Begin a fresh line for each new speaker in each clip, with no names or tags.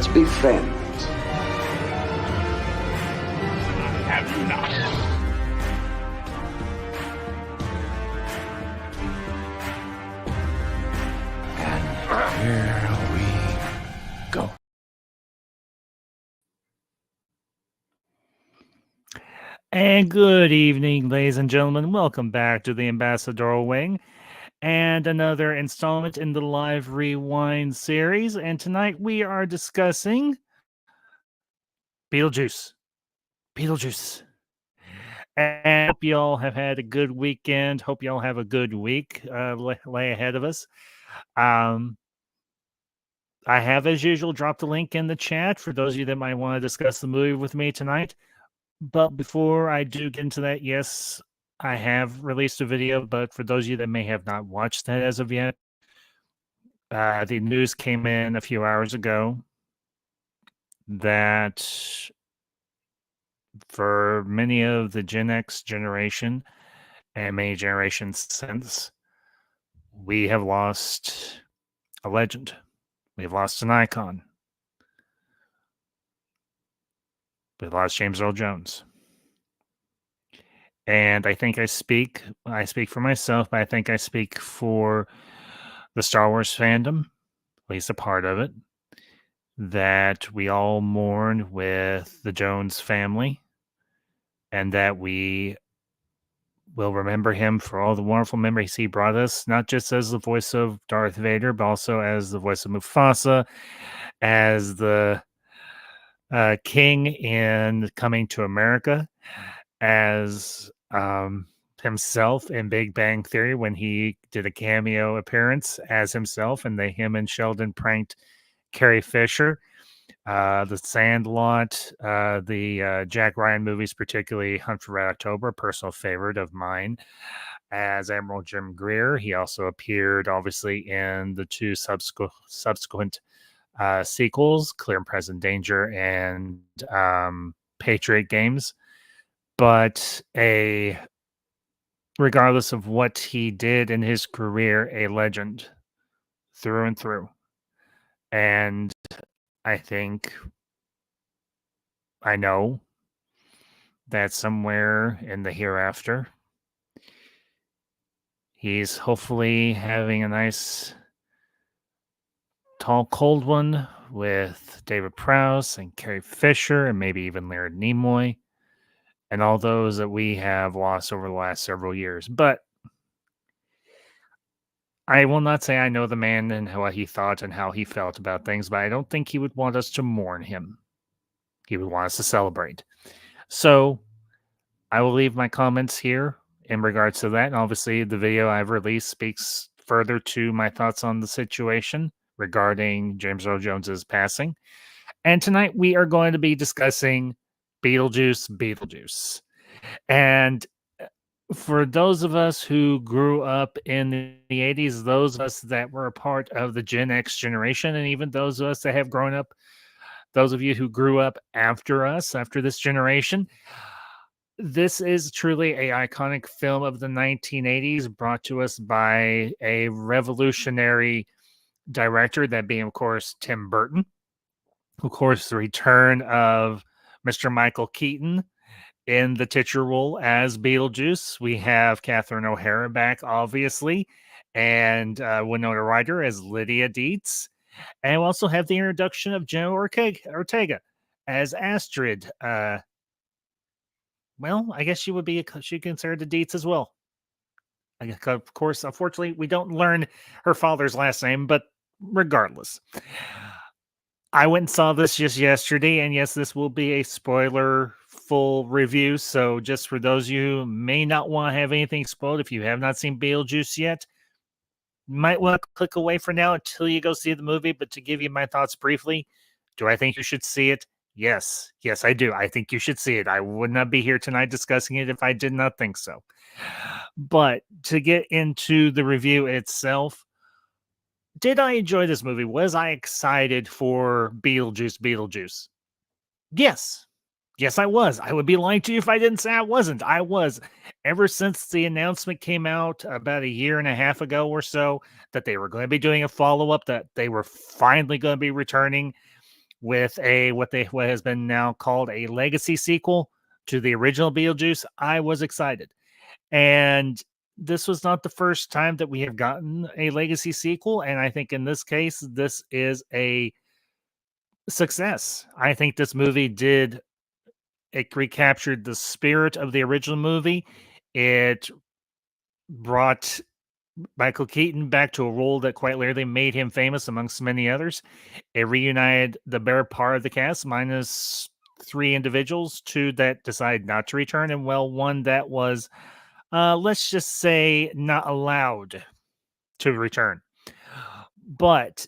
Let's be friends.
Have you not?
And here we go.
And good evening, ladies and gentlemen. Welcome back to the Ambassador Wing and another installment in the live Rewnd series. And tonight we are discussing Beetlejuice. Beetlejuice. And I hope you all have had a good weekend. Hope you all have a good week lay ahead of us. I have, as usual, dropped a link in the chat for those of you that might want to discuss the movie with me tonight. But before I do get into that, yes, I have released a video, but for those of you that may have not watched that as of yet, the news came in a few hours ago that for many of the Gen X generation and many generations since, we have lost a legend. We've lost an icon. We've lost James Earl Jones. And I think I speak for myself, but I think I speak for the Star Wars fandom, at least a part of it, that we all mourn with the Jones family and that we will remember him for all the wonderful memories he brought us, not just as the voice of Darth Vader, but also as the voice of Mufasa, as the king in Coming to America, as himself in Big Bang Theory when he did a cameo appearance as himself, and him and Sheldon pranked Carrie Fisher. The Sandlot, the Jack Ryan movies, particularly Hunt for Red October, a personal favorite of mine. As Admiral Jim Greer, he also appeared, obviously, in the two subsequent sequels, Clear and Present Danger and Patriot Games. But regardless of what he did in his career, a legend through and through. And I know that somewhere in the hereafter, he's hopefully having a nice tall, cold one with David Prowse and Carrie Fisher and maybe even Leonard Nimoy and all those that we have lost over the last several years. But I will not say I know the man and what he thought and how he felt about things, but I don't think he would want us to mourn him. He would want us to celebrate. So I will leave my comments here in regards to that. And obviously, the video I've released speaks further to my thoughts on the situation regarding James Earl Jones's passing. And tonight we are going to be discussing Beetlejuice. And for those of us who grew up in the 80s, those of us that were a part of the Gen X generation, and even those of us that have grown up, those of you who grew up after us, after this generation, this is truly an iconic film of the 1980s brought to us by a revolutionary director, that being, of course, Tim Burton. Of course, the return of Mr. Michael Keaton in the titular role as Beetlejuice. We have Catherine O'Hara back, obviously, and Winona Ryder as Lydia Dietz. And we also have the introduction of Jenna Ortega as Astrid. Well, I guess she would be considered a Dietz as well. Of course, unfortunately, we don't learn her father's last name, but regardless. I went and saw this just yesterday, and yes, this will be a spoiler-full review, so just for those of you who may not want to have anything spoiled, if you have not seen Beetlejuice yet, you might want to click away for now until you go see the movie, but to give you my thoughts briefly, do I think you should see it? Yes. Yes, I do. I think you should see it. I would not be here tonight discussing it if I did not think so. But to get into the review itself, did I enjoy this movie? Was I excited for Beetlejuice? Yes. Yes, I was. I would be lying to you if I didn't say I wasn't. I was. Ever since the announcement came out about a year and a half ago or so that they were going to be doing a follow-up, that they were finally going to be returning, with what has been now called a legacy sequel to the original Beetlejuice, I was excited. And this was not the first time that we have gotten a legacy sequel, and I think in this case, this is a success. I think this movie did it recaptured the spirit of the original movie. It brought Michael Keaton back to a role that quite literally made him famous amongst many others. It reunited the better part of the cast, minus three individuals, two that decided not to return, and well, one that was, let's just say, not allowed to return. But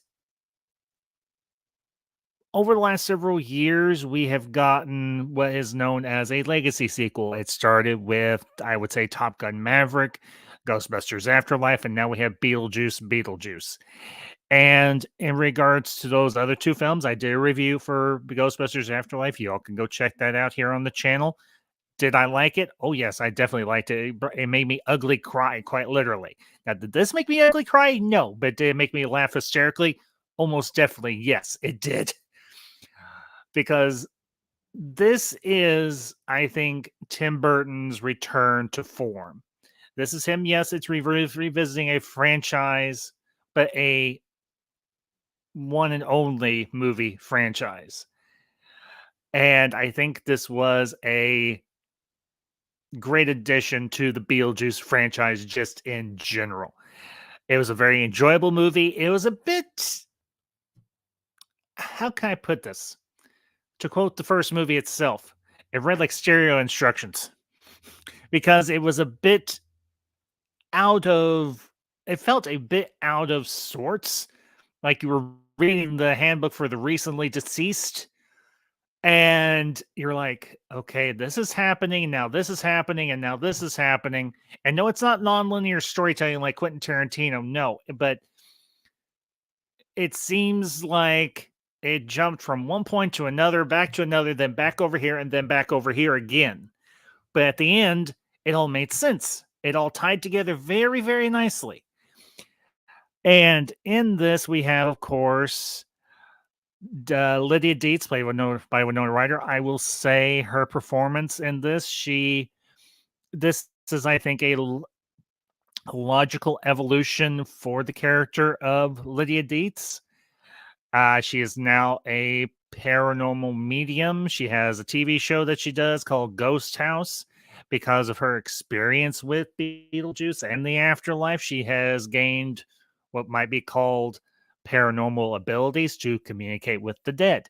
over the last several years, we have gotten what is known as a legacy sequel. It started with, I would say, Top Gun Maverick, Ghostbusters Afterlife, and now we have Beetlejuice Beetlejuice. And in regards to those other two films, I did a review for Ghostbusters Afterlife. You all can go check that out here on the channel. Did I like it? Oh, yes, I definitely liked it. It made me ugly cry, quite literally. Now, did this make me ugly cry? No. But did it make me laugh hysterically? Almost definitely, yes, it did. Because this is, I think, Tim Burton's return to form. This is him. Yes, it's revisiting a franchise, but a one and only movie franchise. And I think this was a great addition to the Beetlejuice franchise just in general. It was a very enjoyable movie. It was a bit, how can I put this? To quote the first movie itself, it read like stereo instructions because it was a bit out of, it felt a bit out of sorts, like you were reading the handbook for the recently deceased, and you're like, okay, this is happening, now this is happening, and now this is happening. And no, it's not nonlinear storytelling like Quentin Tarantino, no, but it seems like it jumped from one point to another, back to another, then back over here, and then back over here again. But at the end, it all made sense. It all tied together very, very nicely. And in this, we have, of course, Lydia Dietz, by Winona Ryder. I will say her performance in this, this is, I think, a logical evolution for the character of Lydia Dietz. She is now a paranormal medium. She has a TV show that she does called Ghost House. Because of her experience with Beetlejuice and the afterlife, she has gained what might be called paranormal abilities to communicate with the dead.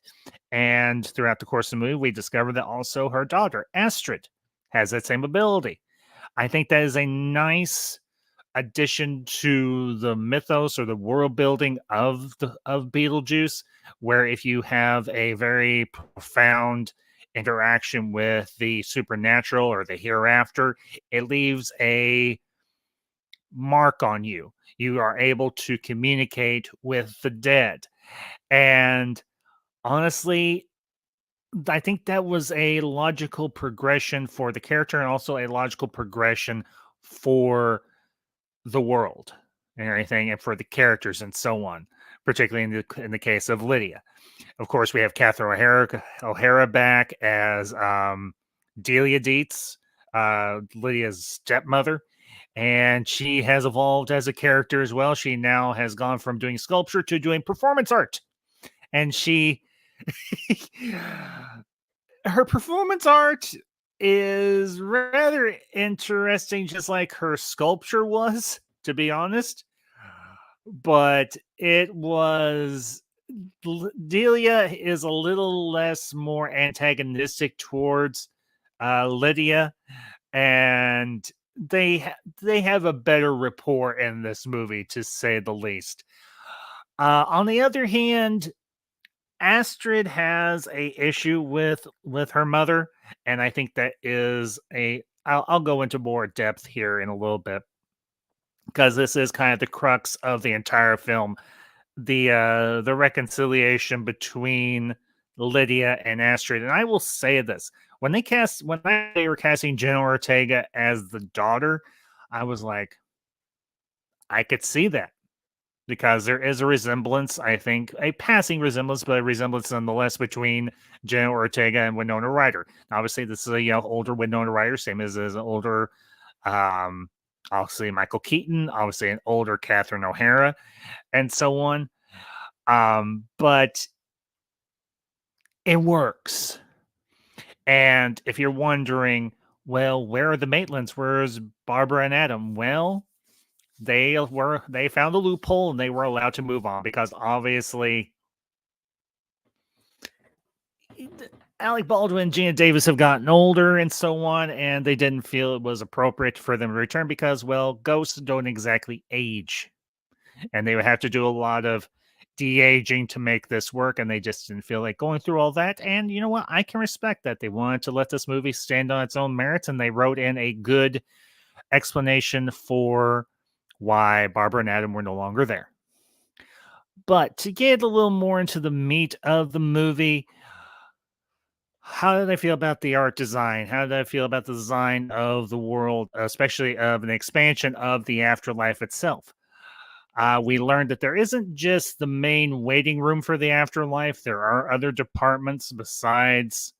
And throughout the course of the movie, we discover that also her daughter, Astrid, has that same ability. I think that is a nice addition to the mythos or the world building of Beetlejuice, where if you have a very profound interaction with the supernatural or the hereafter, it leaves a mark on you. You are able to communicate with the dead. And honestly, I think that was a logical progression for the character and also a logical progression for the world and everything, and for the characters and so on, particularly in the case of Lydia. Of course, we have Catherine O'Hara back as Delia Dietz, Lydia's stepmother, and she has evolved as a character as well. She now has gone from doing sculpture to doing performance art, and she her performance art is rather interesting, just like her sculpture was, to be honest. But it was, Delia is a little less more antagonistic towards Lydia, and they have a better rapport in this movie, to say the least. On the other hand, Astrid has a issue with her mother, and I think that is I'll go into more depth here in a little bit, because this is kind of the crux of the entire film, the reconciliation between Lydia and Astrid. And I will say this: when they were casting Jenna Ortega as the daughter, I was like, I could see that. because there is a resemblance, I think, a passing resemblance, but a resemblance nonetheless between Jenna Ortega and Winona Ryder. Obviously, this is a older Winona Ryder, same as an older, um, obviously Michael Keaton, obviously an older Catherine O'Hara, and so on. But it works. And if you're wondering, well, where are the Maitlands? Where's Barbara and Adam? Well, they found a loophole and they were allowed to move on because obviously Alec Baldwin and Gina Davis have gotten older and so on, and they didn't feel it was appropriate for them to return because, well, ghosts don't exactly age, and they would have to do a lot of de-aging to make this work, and they just didn't feel like going through all that. And you know what? I can respect that. They wanted to let this movie stand on its own merits, and they wrote in a good explanation for why Barbara and Adam were no longer there. But to get a little more into the meat of the movie, how did I feel about the art design? How did I feel about the design of the world, especially of an expansion of the afterlife itself? We learned that there isn't just the main waiting room for the afterlife. There are other departments besides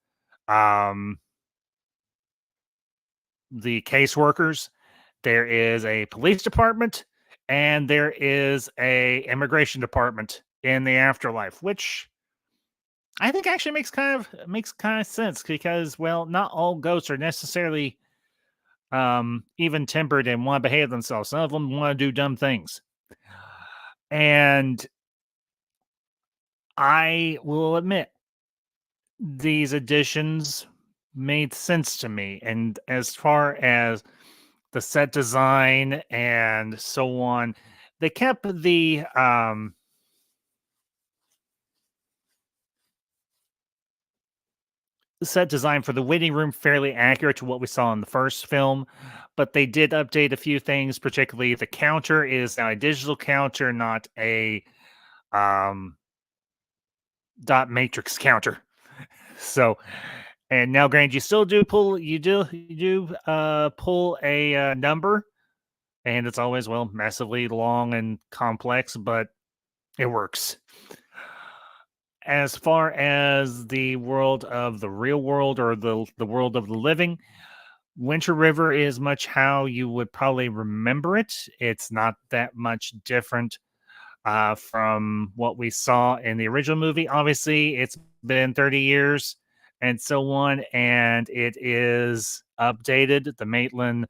the caseworkers. There is a police department and there is a immigration department in the afterlife, which I think actually makes kind of sense because, well, not all ghosts are necessarily even tempered and want to behave themselves. Some of them want to do dumb things. And I will admit, these additions made sense to me. And as far as the set design and so on, they kept the set design for the waiting room fairly accurate to what we saw in the first film, but they did update a few things. Particularly, the counter is now a digital counter, not a dot matrix counter. So, and now, granted, you do pull a number, and it's always, well, massively long and complex, but it works. As far as the world of the real world or the world of the living, Winter River is much how you would probably remember it. It's not that much different from what we saw in the original movie. Obviously, it's been 30 years and so on, and it is updated. The Maitland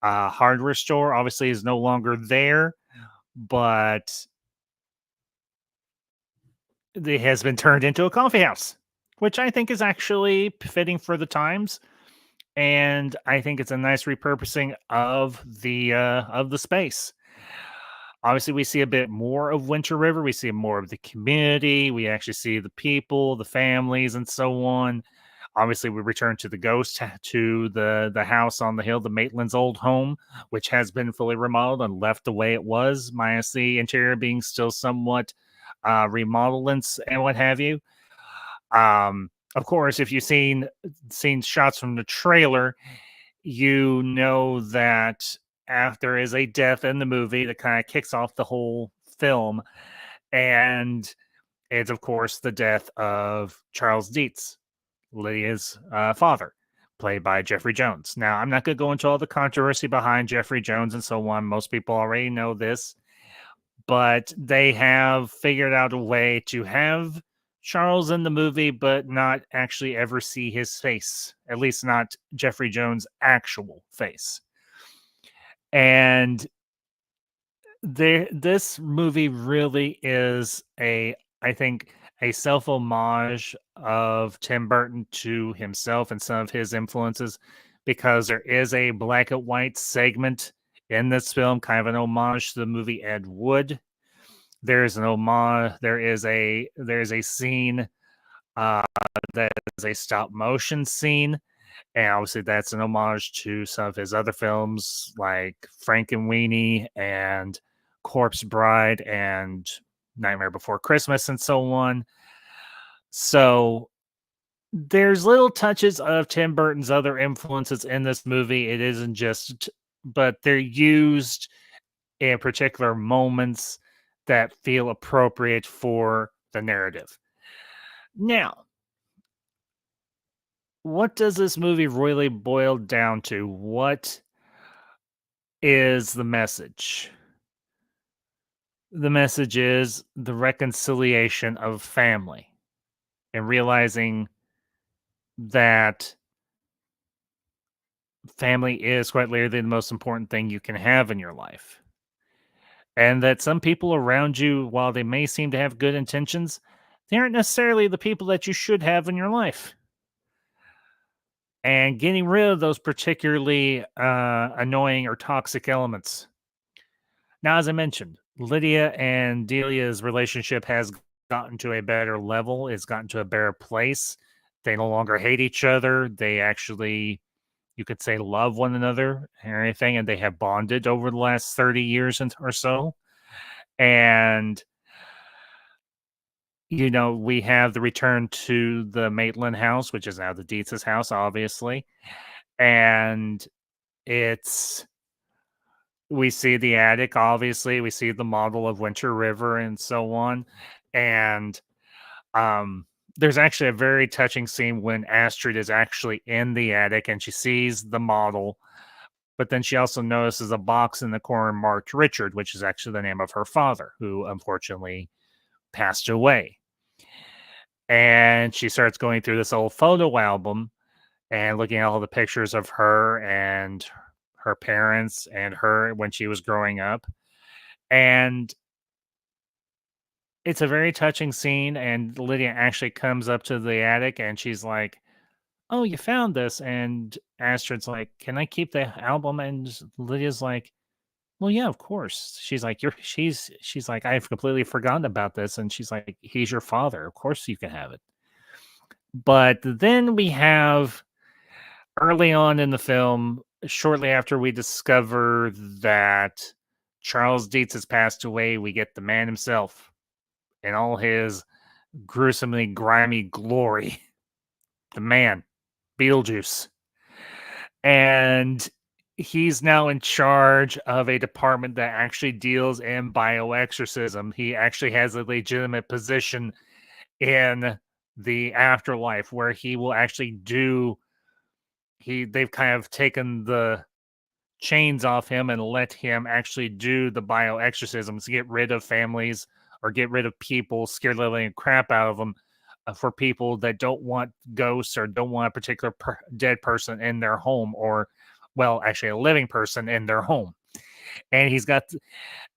hardware store obviously is no longer there, but it has been turned into a coffee house, which I think is actually fitting for the times. And I think it's a nice repurposing of the space. Obviously, we see a bit more of Winter River. We see more of the community. We actually see the people, the families, and so on. Obviously, we return to the ghost, to the house on the hill, the Maitland's old home, which has been fully remodeled and left the way it was, minus the interior being still somewhat remodeled and what have you. Of course, if you've seen shots from the trailer, you know that after is a death in the movie that kind of kicks off the whole film, and it's of course the death of Charles Dietz, Lydia's father, played by Jeffrey Jones. Now, I'm not going to go into all the controversy behind Jeffrey Jones and so on. Most people already know this, but they have figured out a way to have Charles in the movie, but not actually ever see his face, at least not Jeffrey Jones' actual face. And this movie really is I think, a self homage of Tim Burton to himself and some of his influences, because there is a black and white segment in this film, kind of an homage to the movie Ed Wood. There's an homage. There's a scene that is a stop motion scene, and obviously that's an homage to some of his other films like Frankenweenie and Corpse Bride and Nightmare Before Christmas and so on. So there's little touches of Tim Burton's other influences in this movie. It isn't just, but they're used in particular moments that feel appropriate for the narrative. Now, what does this movie really boil down to? What is the message? The message is the reconciliation of family and realizing that family is quite literally the most important thing you can have in your life. And that some people around you, while they may seem to have good intentions, they aren't necessarily the people that you should have in your life. And getting rid of those particularly annoying or toxic elements. Now, as I mentioned, Lydia and Delia's relationship has gotten to a better level. It's gotten to a better place. They no longer hate each other. They actually, you could say, love one another and everything, and they have bonded over the last 30 years or so. And, we have the return to the Maitland house, which is now the Dietz's house, obviously. And we see the attic, obviously. We see the model of Winter River and so on. And there's actually a very touching scene when Astrid is actually in the attic and she sees the model, but then she also notices a box in the corner marked Richard, which is actually the name of her father, who unfortunately passed away. And she starts going through this old photo album and looking at all the pictures of her and her parents and her when she was growing up. And it's a very touching scene. And Lydia actually comes up to the attic and she's like, "Oh, you found this." And Astrid's like, "Can I keep the album?" And Lydia's like, "Well, yeah, of course." She's like, she's like, "I've completely forgotten about this." And she's like, "He's your father. Of course you can have it." But then we have early on in the film, shortly after we discover that Charles Dietz has passed away, we get the man himself in all his gruesomely grimy glory. The man, Beetlejuice. And he's now in charge of a department that actually deals in bioexorcism. He actually has a legitimate position in the afterlife where he will actually they've kind of taken the chains off him and let him actually do the bioexorcisms to get rid of families or get rid of people, scare the living crap out of them, for people that don't want ghosts or don't want a particular dead person in their home, or, well, actually a living person in their home. And he's got,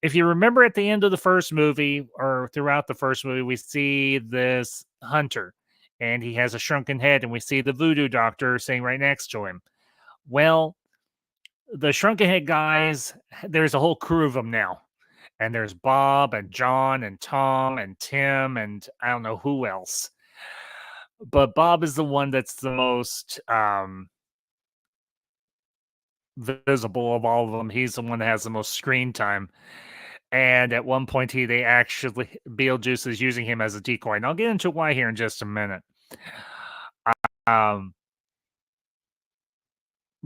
if you remember at the end of the first movie or throughout the first movie, we see this hunter and he has a shrunken head and we see the voodoo doctor sitting right next to him. Well, the shrunken head guys, there's a whole crew of them now. And there's Bob and John and Tom and Tim and I don't know who else. But Bob is the one that's the most visible of all of them. He's the one that has the most screen time. And at one point, Beetlejuice is using him as a decoy. And I'll get into why here in just a minute.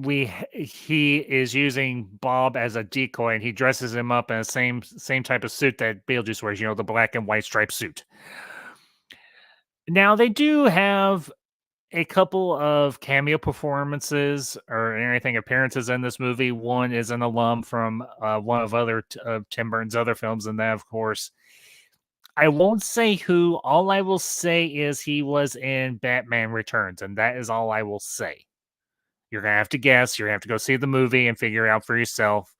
He is using Bob as a decoy, and he dresses him up in the same type of suit that Beetlejuice wears, the black and white striped suit. Now, they do have a couple of cameo performances or anything appearances in this movie. One is an alum from one of Tim Burton's other films, and that, of course, I won't say who. All I will say is he was in Batman Returns, and that is all I will say. You're going to have to guess. You're going to have to go see the movie and figure out for yourself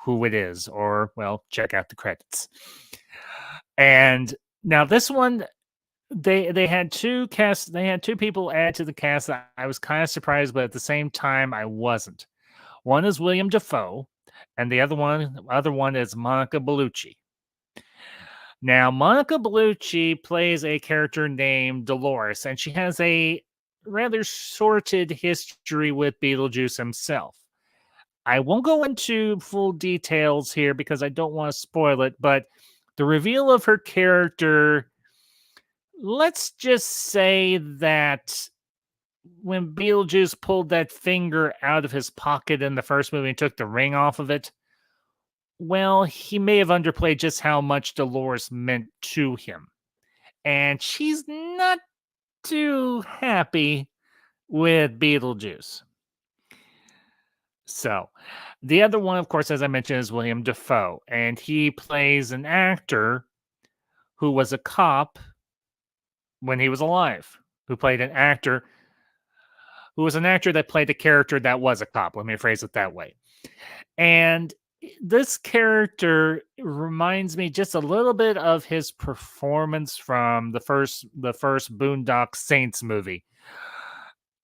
who it is, or, well, check out the credits. And now this one, they had two people add to the cast that I was kind of surprised, but at the same time, I wasn't. One is William Dafoe, and the other one is Monica Bellucci. Now, Monica Bellucci plays a character named Dolores, and she has a rather sordid history with Beetlejuice himself. I won't go into full details here because I don't want to spoil it, but the reveal of her character, let's just say that when Beetlejuice pulled that finger out of his pocket in the first movie and took the ring off of it, well, he may have underplayed just how much Dolores meant to him. And she's not too happy with Beetlejuice. So, the other one, of course, as I mentioned, is William Dafoe, and he plays an actor who was a cop when he was alive, who played an actor who was an actor that played a character that was a cop. Let me phrase it that way. And this character reminds me just a little bit of his performance from the first Boondock Saints movie.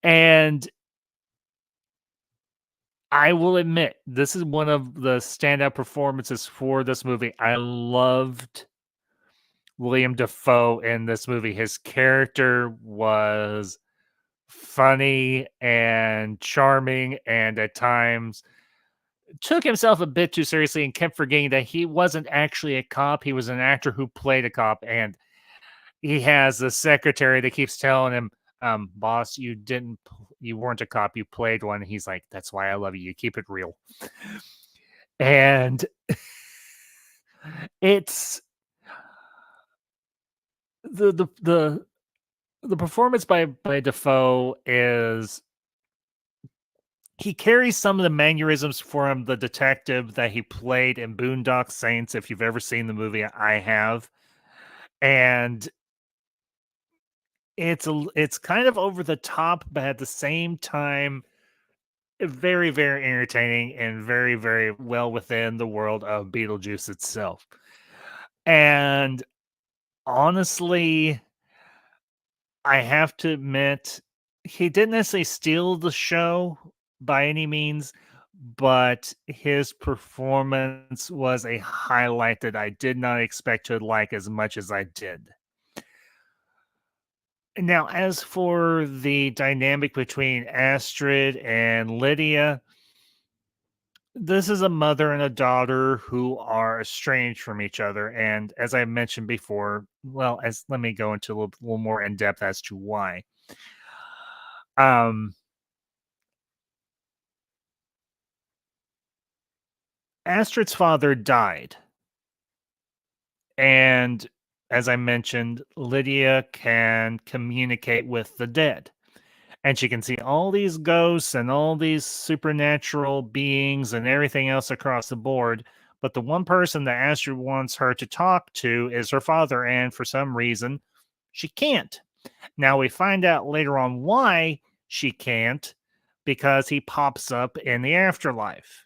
And I will admit, this is one of the standout performances for this movie. I loved William Dafoe in this movie. His character was funny and charming, and at times took himself a bit too seriously and kept forgetting that he wasn't actually a cop. He was an actor who played a cop, and he has a secretary that keeps telling him, boss, you weren't a cop, you played one. And he's like, that's why I love you. You keep it real. And it's the performance by Defoe is he carries some of the mannerisms from the detective that he played in Boondock Saints. If you've ever seen the movie, I have. And it's kind of over the top, but at the same time, very, very entertaining and very, very well within the world of Beetlejuice itself. And honestly, I have to admit, he didn't necessarily steal the show by any means, but his performance was a highlight that I did not expect to like as much as I did. Now, as for the dynamic between Astrid and Lydia, this is a mother and a daughter who are estranged from each other. And as I mentioned before, well, as let me go into a little more in depth as to why. Um, Astrid's father died. And as I mentioned, Lydia can communicate with the dead. And she can see all these ghosts and all these supernatural beings and everything else across the board. But the one person that Astrid wants her to talk to is her father. And for some reason, she can't. Now, we find out later on why she can't, because he pops up in the afterlife.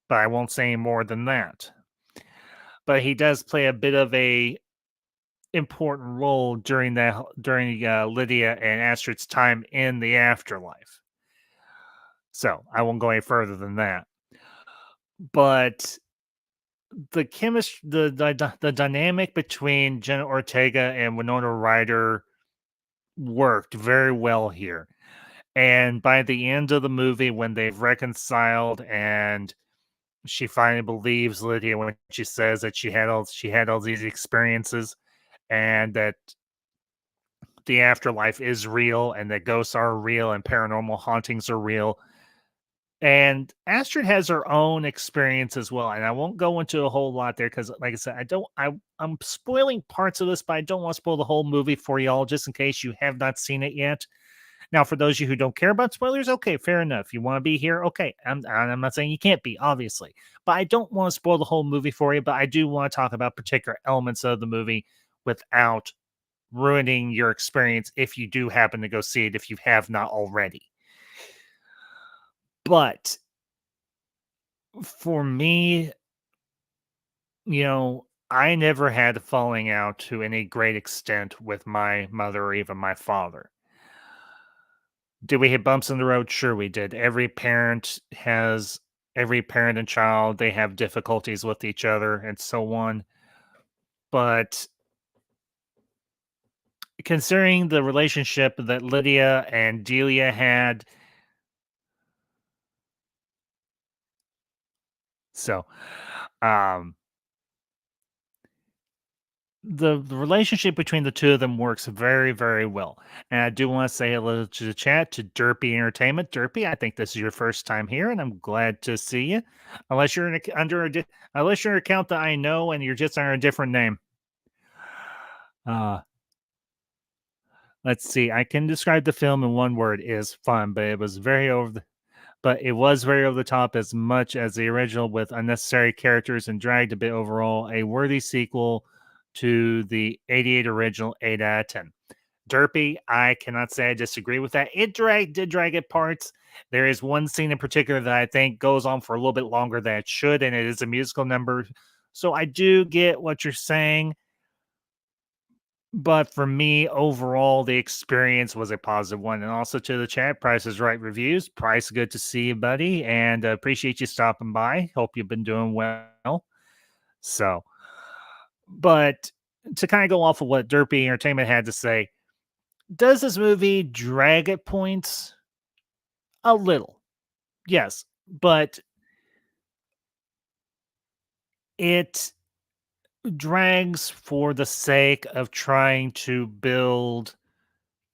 But I won't say any more than that. But he does play a bit of a important role during Lydia and Astrid's time in the afterlife. So I won't go any further than that. But the chemistry, the dynamic between Jenna Ortega and Winona Ryder worked very well here. And by the end of the movie, when they've reconciled and she finally believes Lydia when she says that she had all these experiences and that the afterlife is real and that ghosts are real and paranormal hauntings are real. And Astrid has her own experience as well. And I won't go into a whole lot there because, like I said, I'm spoiling parts of this, but I don't want to spoil the whole movie for y'all just in case you have not seen it yet. Now, for those of you who don't care about spoilers, okay, fair enough. You want to be here, okay. I'm not saying you can't be, obviously, but I don't want to spoil the whole movie for you. But I do want to talk about particular elements of the movie without ruining your experience if you do happen to go see it if you have not already. But for me, I never had a falling out to any great extent with my mother or even my father. Did we hit bumps in the road? Sure, we did. Every parent and child, they have difficulties with each other and so on. But considering the relationship that Lydia and Delia had, so um the relationship between the two of them works very, very well. And I do want to say hello to the chat to Derpy Entertainment. Derpy, I think this is your first time here, and I'm glad to see you. Unless you're unless you're an account that I know and you're just under a different name. Uh let's see. I can describe the film in one word: is fun, but it was very over the top as much as the original, with unnecessary characters and dragged a bit overall. A worthy sequel to the 88 original, 8 out of 10. Derpy, I cannot say I disagree with that. Did drag at parts. There is one scene in particular that I think goes on for a little bit longer than it should, and it is a musical number. So I do get what you're saying. But for me, overall, the experience was a positive one. And also to the chat, Price is Right reviews. Price, good to see you, buddy. And appreciate you stopping by. Hope you've been doing well. So, but to kind of go off of what Derpy Entertainment had to say, does this movie drag at points? A little, yes, but it drags for the sake of trying to build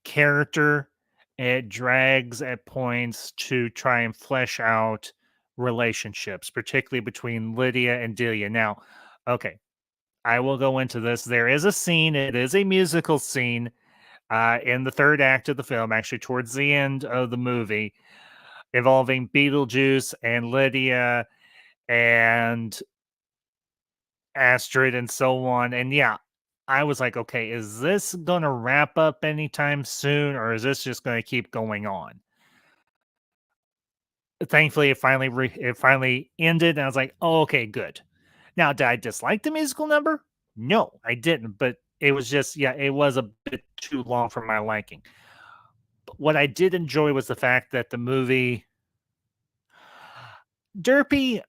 character. It drags at points to try and flesh out relationships, particularly between Lydia and Delia. Now, okay, I will go into this. There is a scene, it is a musical scene in the third act of the film, actually towards the end of the movie, involving Beetlejuice and Lydia and Astrid and so on. And yeah, I was like, okay, is this going to wrap up anytime soon, or is this just going to keep going on? Thankfully, it finally ended, and I was like, oh, okay, good. Now, did I dislike the musical number? No, I didn't. But it was just, yeah, it was a bit too long for my liking. But what I did enjoy was the fact that the movie Derpy,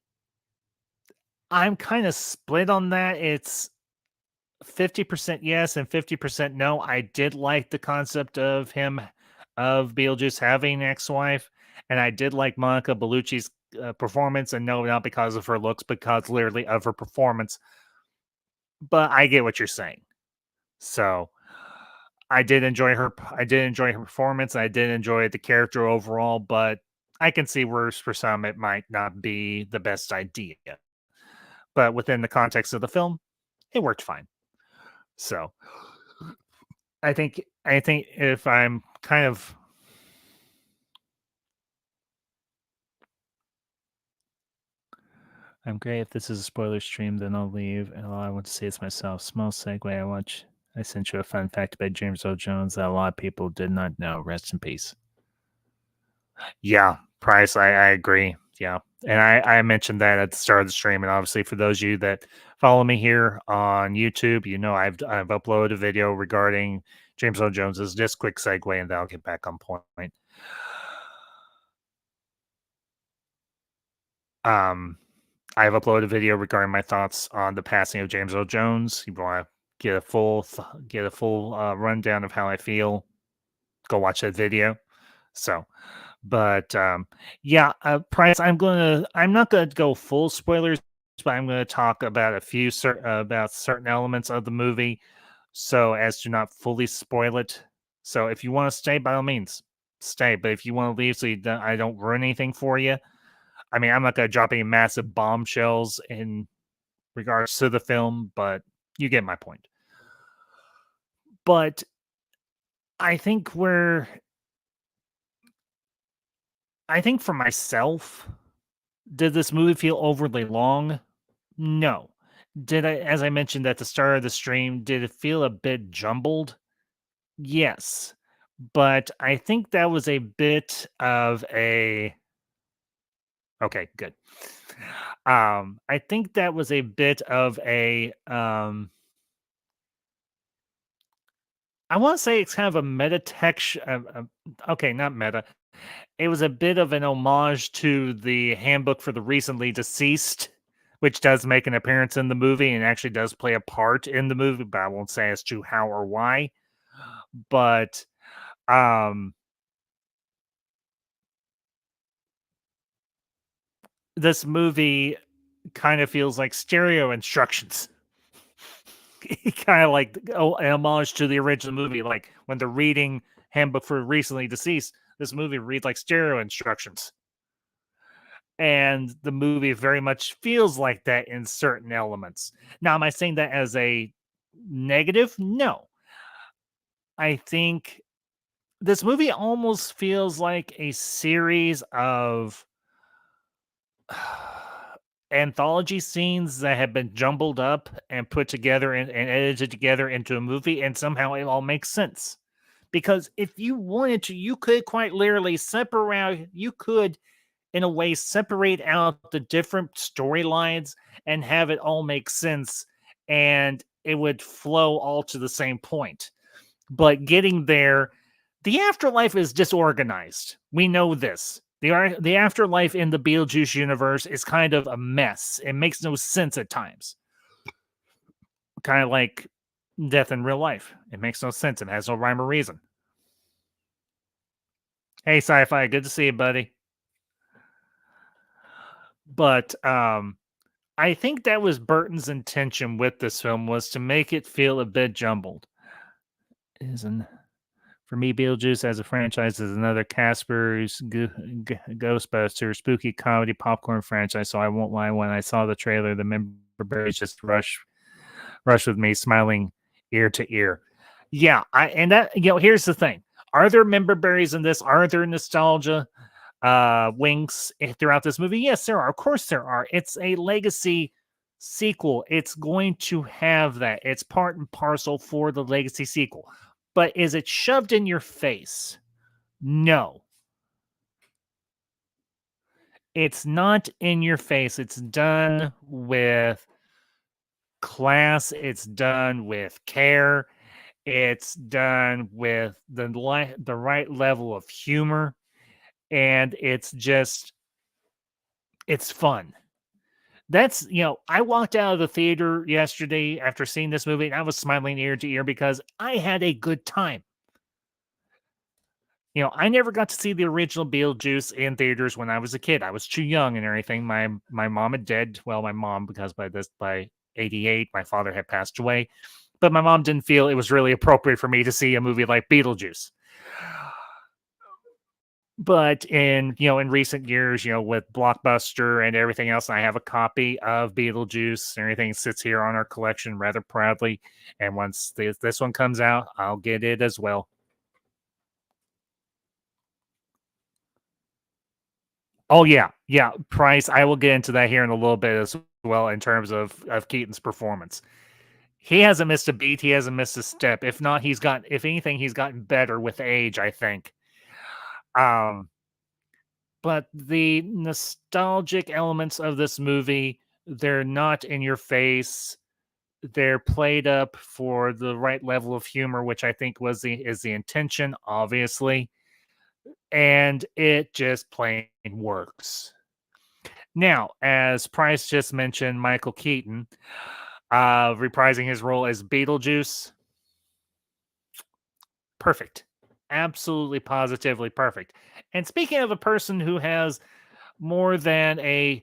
I'm kind of split on that. It's 50% yes and 50% no. I did like the concept of Beetlejuice having an ex-wife, and I did like Monica Bellucci's performance, and no, not because of her looks, because literally of her performance. But I get what you're saying. So I did enjoy her. I did enjoy her performance. I did enjoy the character overall, but I can see where for some it might not be the best idea. But within the context of the film, it worked fine. So I think if I'm kind of I'm great. If this is a spoiler stream, then I'll leave. And all I want to say is myself. Small segue. I sent you a fun fact about James Earl Jones that a lot of people did not know. Rest in peace. Yeah, Price. I agree. Yeah, and I mentioned that at the start of the stream, and obviously for those of you that follow me here on YouTube, you know I've uploaded a video regarding James Earl Jones's. Just quick segue, and then I'll get back on point. I have uploaded a video regarding my thoughts on the passing of James Earl Jones. You want to get a full rundown of how I feel? Go watch that video. So, but yeah, Price. I'm not gonna go full spoilers, but I'm gonna talk about about certain elements of the movie, so as to not fully spoil it. So, if you want to stay, by all means, stay. But if you want to leave, I don't ruin anything for you. I mean, I'm not going to drop any massive bombshells in regards to the film, but you get my point. But I think for myself, did this movie feel overly long? No. As I mentioned at the start of the stream, did it feel a bit jumbled? Yes. But I think that was a bit of a okay, good. I think that was a bit of a I want to say it's kind of a meta text. Okay, not meta. It was a bit of an homage to the Handbook for the Recently Deceased, which does make an appearance in the movie and actually does play a part in the movie, but I won't say as to how or why. But this movie kind of feels like stereo instructions. kind of like an homage to the original movie. Like when they're reading Handbook for Recently Deceased, this movie reads like stereo instructions. And the movie very much feels like that in certain elements. Now, am I saying that as a negative? No. I think this movie almost feels like a series of anthology scenes that have been jumbled up and put together and edited together into a movie, and somehow it all makes sense. Because if you wanted to, you could quite literally in a way, separate out the different storylines and have it all make sense, and it would flow all to the same point. But getting there, the afterlife is disorganized. We know this. The afterlife in the Beetlejuice universe is kind of a mess. It makes no sense at times. Kind of like death in real life. It makes no sense. It has no rhyme or reason. Hey, Sci-Fi, good to see you, buddy. But I think that was Burton's intention with this film, was to make it feel a bit jumbled. For me, Beetlejuice as a franchise is another Casper's Ghostbusters spooky comedy popcorn franchise. So I won't lie, when I saw the trailer, the member berries just rush with me, smiling ear to ear. Yeah, here's the thing: are there member berries in this? Are there nostalgia winks throughout this movie? Yes, there are. Of course, there are. It's a legacy sequel. It's going to have that. It's part and parcel for the legacy sequel. But is it shoved in your face? No. It's not in your face. It's done with class. It's done with care. It's done with the right level of humor. And it's fun. That's, I walked out of the theater yesterday after seeing this movie, and I was smiling ear to ear because I had a good time. I never got to see the original Beetlejuice in theaters when I was a kid. I was too young and everything. My mom had dead. Well, my mom, because by 88, my father had passed away. But my mom didn't feel it was really appropriate for me to see a movie like Beetlejuice. But in recent years, with Blockbuster and everything else, I have a copy of Beetlejuice. Everything sits here on our collection rather proudly. And once this one comes out, I'll get it as well. Oh, yeah. Price, I will get into that here in a little bit as well in terms of Keaton's performance. He hasn't missed a beat. He hasn't missed a step. If not, if anything, he's gotten better with age, I think. But the nostalgic elements of this movie, they're not in your face. They're played up for the right level of humor, which I think is the intention, obviously. And it just plain works. Now, as Price just mentioned, Michael Keaton reprising his role as Beetlejuice. Perfect. Absolutely, positively perfect. And speaking of a person who has more than a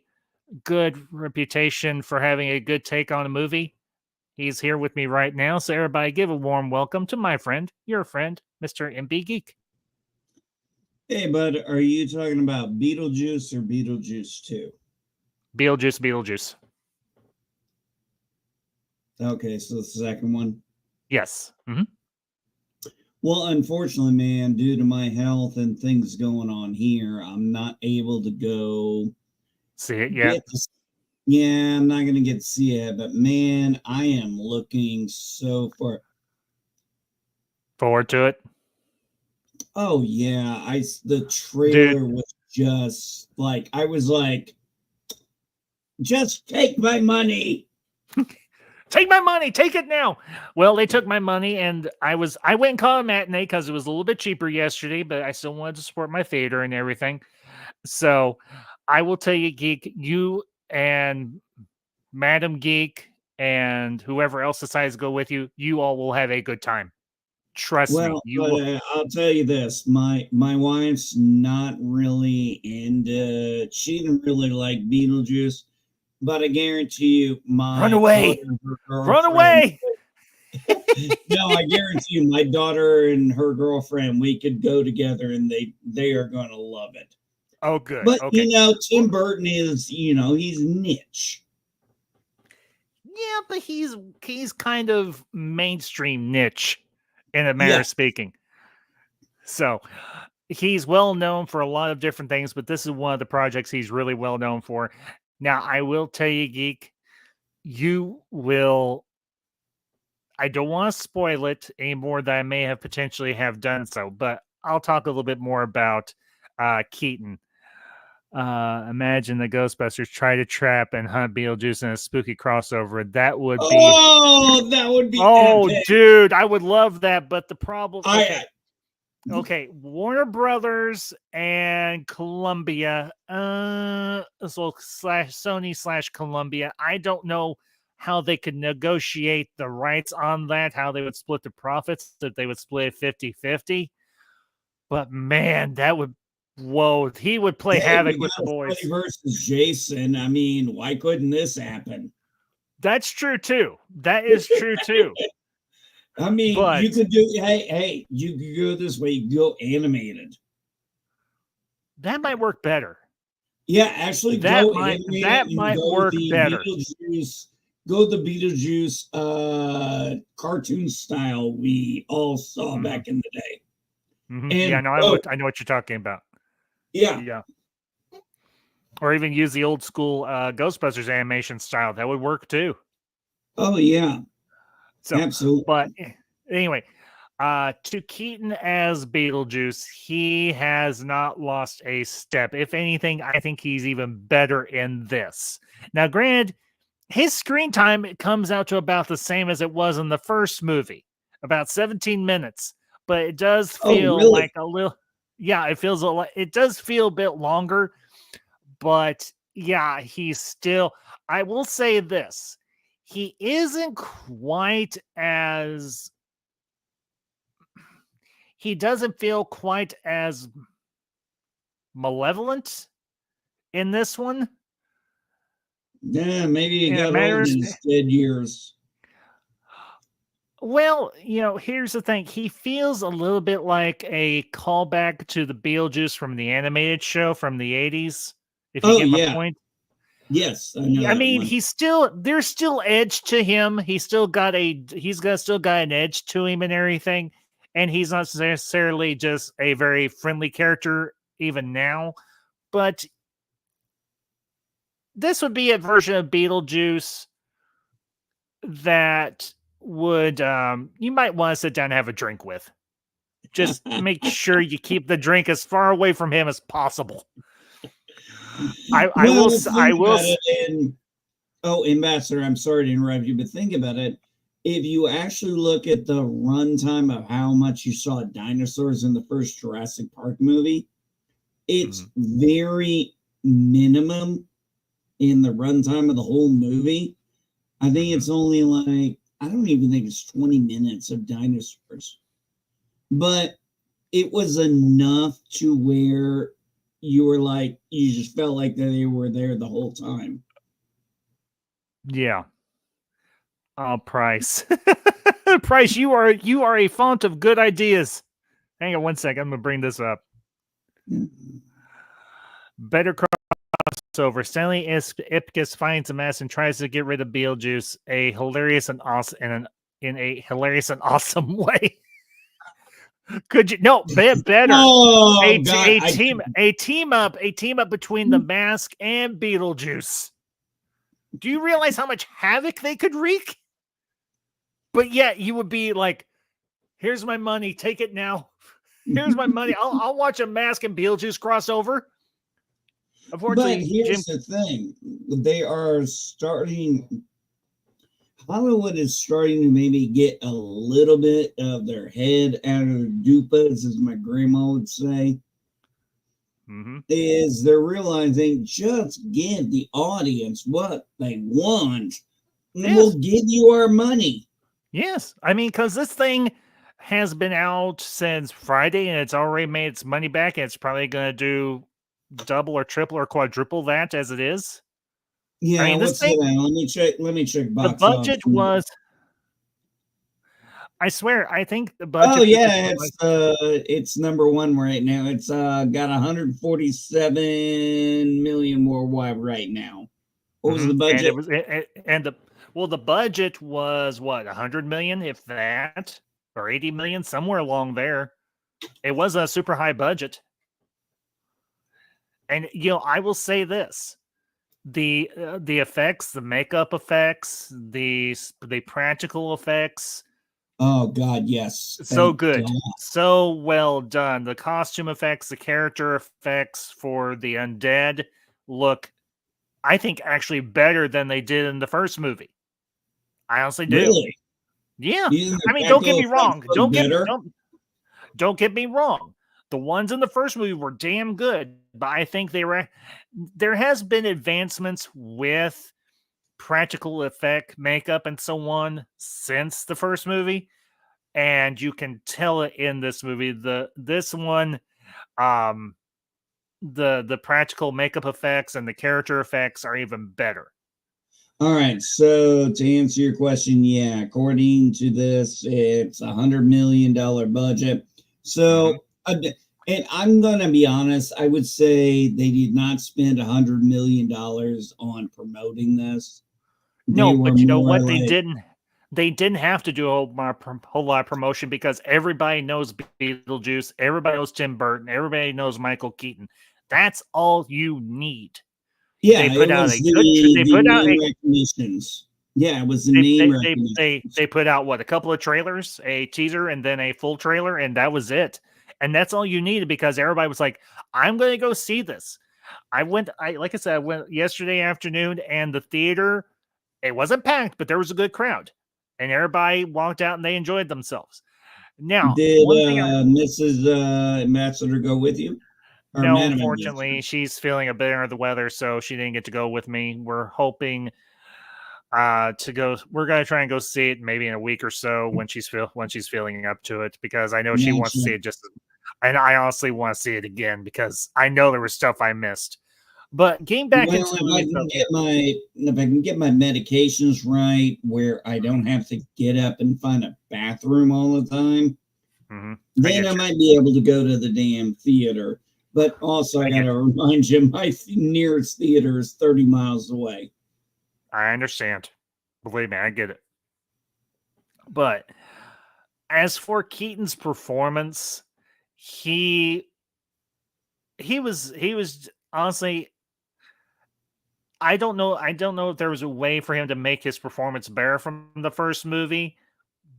good reputation for having a good take on a movie, he's here with me right now. So everybody give a warm welcome to my friend, your friend, Mr. MB Geek.
Hey, bud, are you talking about Beetlejuice or Beetlejuice 2?
Beetlejuice.
Okay, so the second one?
Yes. Mm-hmm.
Well, unfortunately, man, due to my health and things going on here, I'm not able to go
see it yet.
Yeah, I'm not going to get to see it, but man, I am looking so
forward to it.
Oh yeah, the trailer was just like, I was like, just take my money.
Take my money, take it now. Well, they took my money, and I went and caught a matinee because it was a little bit cheaper yesterday, but I still wanted to support my theater and everything. So I will tell you, Geek, you and Madam Geek and whoever else decides to go with you, you all will have a good time. Trust me.
I'll tell you this. My wife's not really into, she didn't really like Beetlejuice, but I guarantee you,
Run away!
No, I guarantee you, my daughter and her girlfriend, we could go together, and they are going to love it.
Oh, good.
But
Okay.
Tim Burton is, he's niche.
Yeah, but he's kind of mainstream niche in a manner of speaking. So he's well known for a lot of different things, but this is one of the projects he's really well known for. Now, I will tell you, Geek, you will. I don't want to spoil it any more than I may have potentially have done so, but I'll talk a little bit more about Keaton. Imagine the Ghostbusters try to trap and hunt Beetlejuice in a spooky crossover. That would be
that would be
epic. Dude, I would love that. But the problem, okay, Warner Brothers and Columbia, so Sony / Columbia. I don't know how they could negotiate the rights on that, how they would split the profits, that they would split 50-50. But man, that would. Whoa, he would play havoc with the boys.
Freddy versus Jason. I mean, why couldn't this happen?
That's true too. That is true too.
I mean, you could do. Hey, you could go this way. You could go animated.
That might work better.
Yeah, actually,
that might work better.
Go the Beetlejuice cartoon style we all saw back in the day.
Mm-hmm. And, I know what you're talking about.
Yeah.
Or even use the old school Ghostbusters animation style. That would work too.
Oh, yeah.
So, absolutely. But anyway, to Keaton as Beetlejuice, he has not lost a step. If anything, I think he's even better in this. Now, granted, his screen time comes out to about the same as it was in the first movie, about 17 minutes. But it does feel like a little... Yeah, it does feel a bit longer, but yeah, he's still, I will say this, he isn't quite as, he doesn't feel quite as malevolent in this one.
Yeah, maybe he got old in his dead years.
Well, here's the thing. He feels a little bit like a callback to the Beetlejuice from the animated show from the 80s. If you get my point.
Yes, I know.
I mean, there's still edge to him. He's got an edge to him and everything. And he's not necessarily just a very friendly character even now. But this would be a version of Beetlejuice that would you might want to sit down and have a drink with. Just make sure you keep the drink as far away from him as possible. I will.
Ambassador, I'm sorry to interrupt you, but think about it. If you actually look at the runtime of how much you saw dinosaurs in the first Jurassic Park movie, it's very minimum in the runtime of the whole movie. I think it's only like, I don't even think it's 20 minutes of dinosaurs. But it was enough to where you just felt like that they were there the whole time.
Yeah. Oh, Price. Price, you are a font of good ideas. Hang on one second. I'm going to bring this up. Better crossover. Stanley Ipkiss finds a mess and tries to get rid of Beetlejuice in a hilarious and awesome way. Could you? No, better.
Oh,
a team up between the Mask and Beetlejuice. Do you realize how much havoc they could wreak? But yet you would be like, "Here's my money. Take it now. Here's my money. I'll watch a Mask and Beetlejuice crossover."
But here's the thing: they are starting. Hollywood is starting to maybe get a little bit of their head out of their dupas, as my grandma would say. Is they're realizing just give the audience what they want, and we'll give you our money.
Yes, I mean, because this thing has been out since Friday, and it's already made its money back, and it's probably going to do double or triple or quadruple that as it is.
Yeah,
I mean,
let me check. Box
the budget
office.
I swear, I think the budget.
Oh
for this
yeah,
was
it's number one right now. It's got 147 million worldwide right now. What was the
and it
budget?
was and the budget was what 100 million, if that, or 80 million, somewhere along there. It was a super high budget, and I will say this: the effects, the makeup effects, the practical effects,
Oh God, yes.
so
Thank
good,
God.
so well done. The costume effects, the character effects for the undead look, I think, actually better than they did in the first movie. I honestly do.
Really?
Yeah.
You think
I
the
mean, don't get
practical
me
effects
wrong.
look better?
Don't get me wrong. The ones in the first movie were damn good, but I think there has been advancements with practical effect makeup and so on since the first movie, and you can tell it in this movie. This one, um the practical makeup effects and the character effects are even better.
All right. So to answer your question, yeah, according to this, it's $100 million budget.
Mhm.
So, and I'm gonna be honest, I would say they did not spend $100 million on promoting this. They
No,
were
but you know
more
what?
like,
They didn't have to do whole lot of promotion because everybody knows Beetlejuice, everybody knows Tim Burton, everybody knows Michael Keaton. That's all you need. They
yeah, it
put out
was
a good. They
the
put out
name
a.
recognitions. Yeah, it was the name recognitions.
They put out what, a couple of trailers, a teaser, and then a full trailer, and that was it. And that's all you needed because everybody was like, "I'm going to go see this." Like I said, I went yesterday afternoon, and the theater, it wasn't packed, but there was a good crowd, and everybody walked out and they enjoyed themselves. Now,
Did
one thing,
Mrs. Ambassador go with you, or
no,
Madam Ambassador?
unfortunately, she's feeling a bit under the weather, so she didn't get to go with me. We're hoping to go. We're gonna try and go see it maybe in a week or so when she's feeling up to it, because I know she wants to
Gotcha.
see it and I honestly want to see it again because I know there was stuff I missed. But getting back into
Well,
the movie,
if I can get my medications right, where I don't have to get up and find a bathroom all the time,
I
then
get
I
you.
might be able to go to the damn theater. But also, I
I get
gotta
you.
remind you, my nearest theater is 30 miles away.
I understand. Believe me, I get it. But as for Keaton's performance, he he was honestly, I don't know if there was a way for him to make his performance better from the first movie,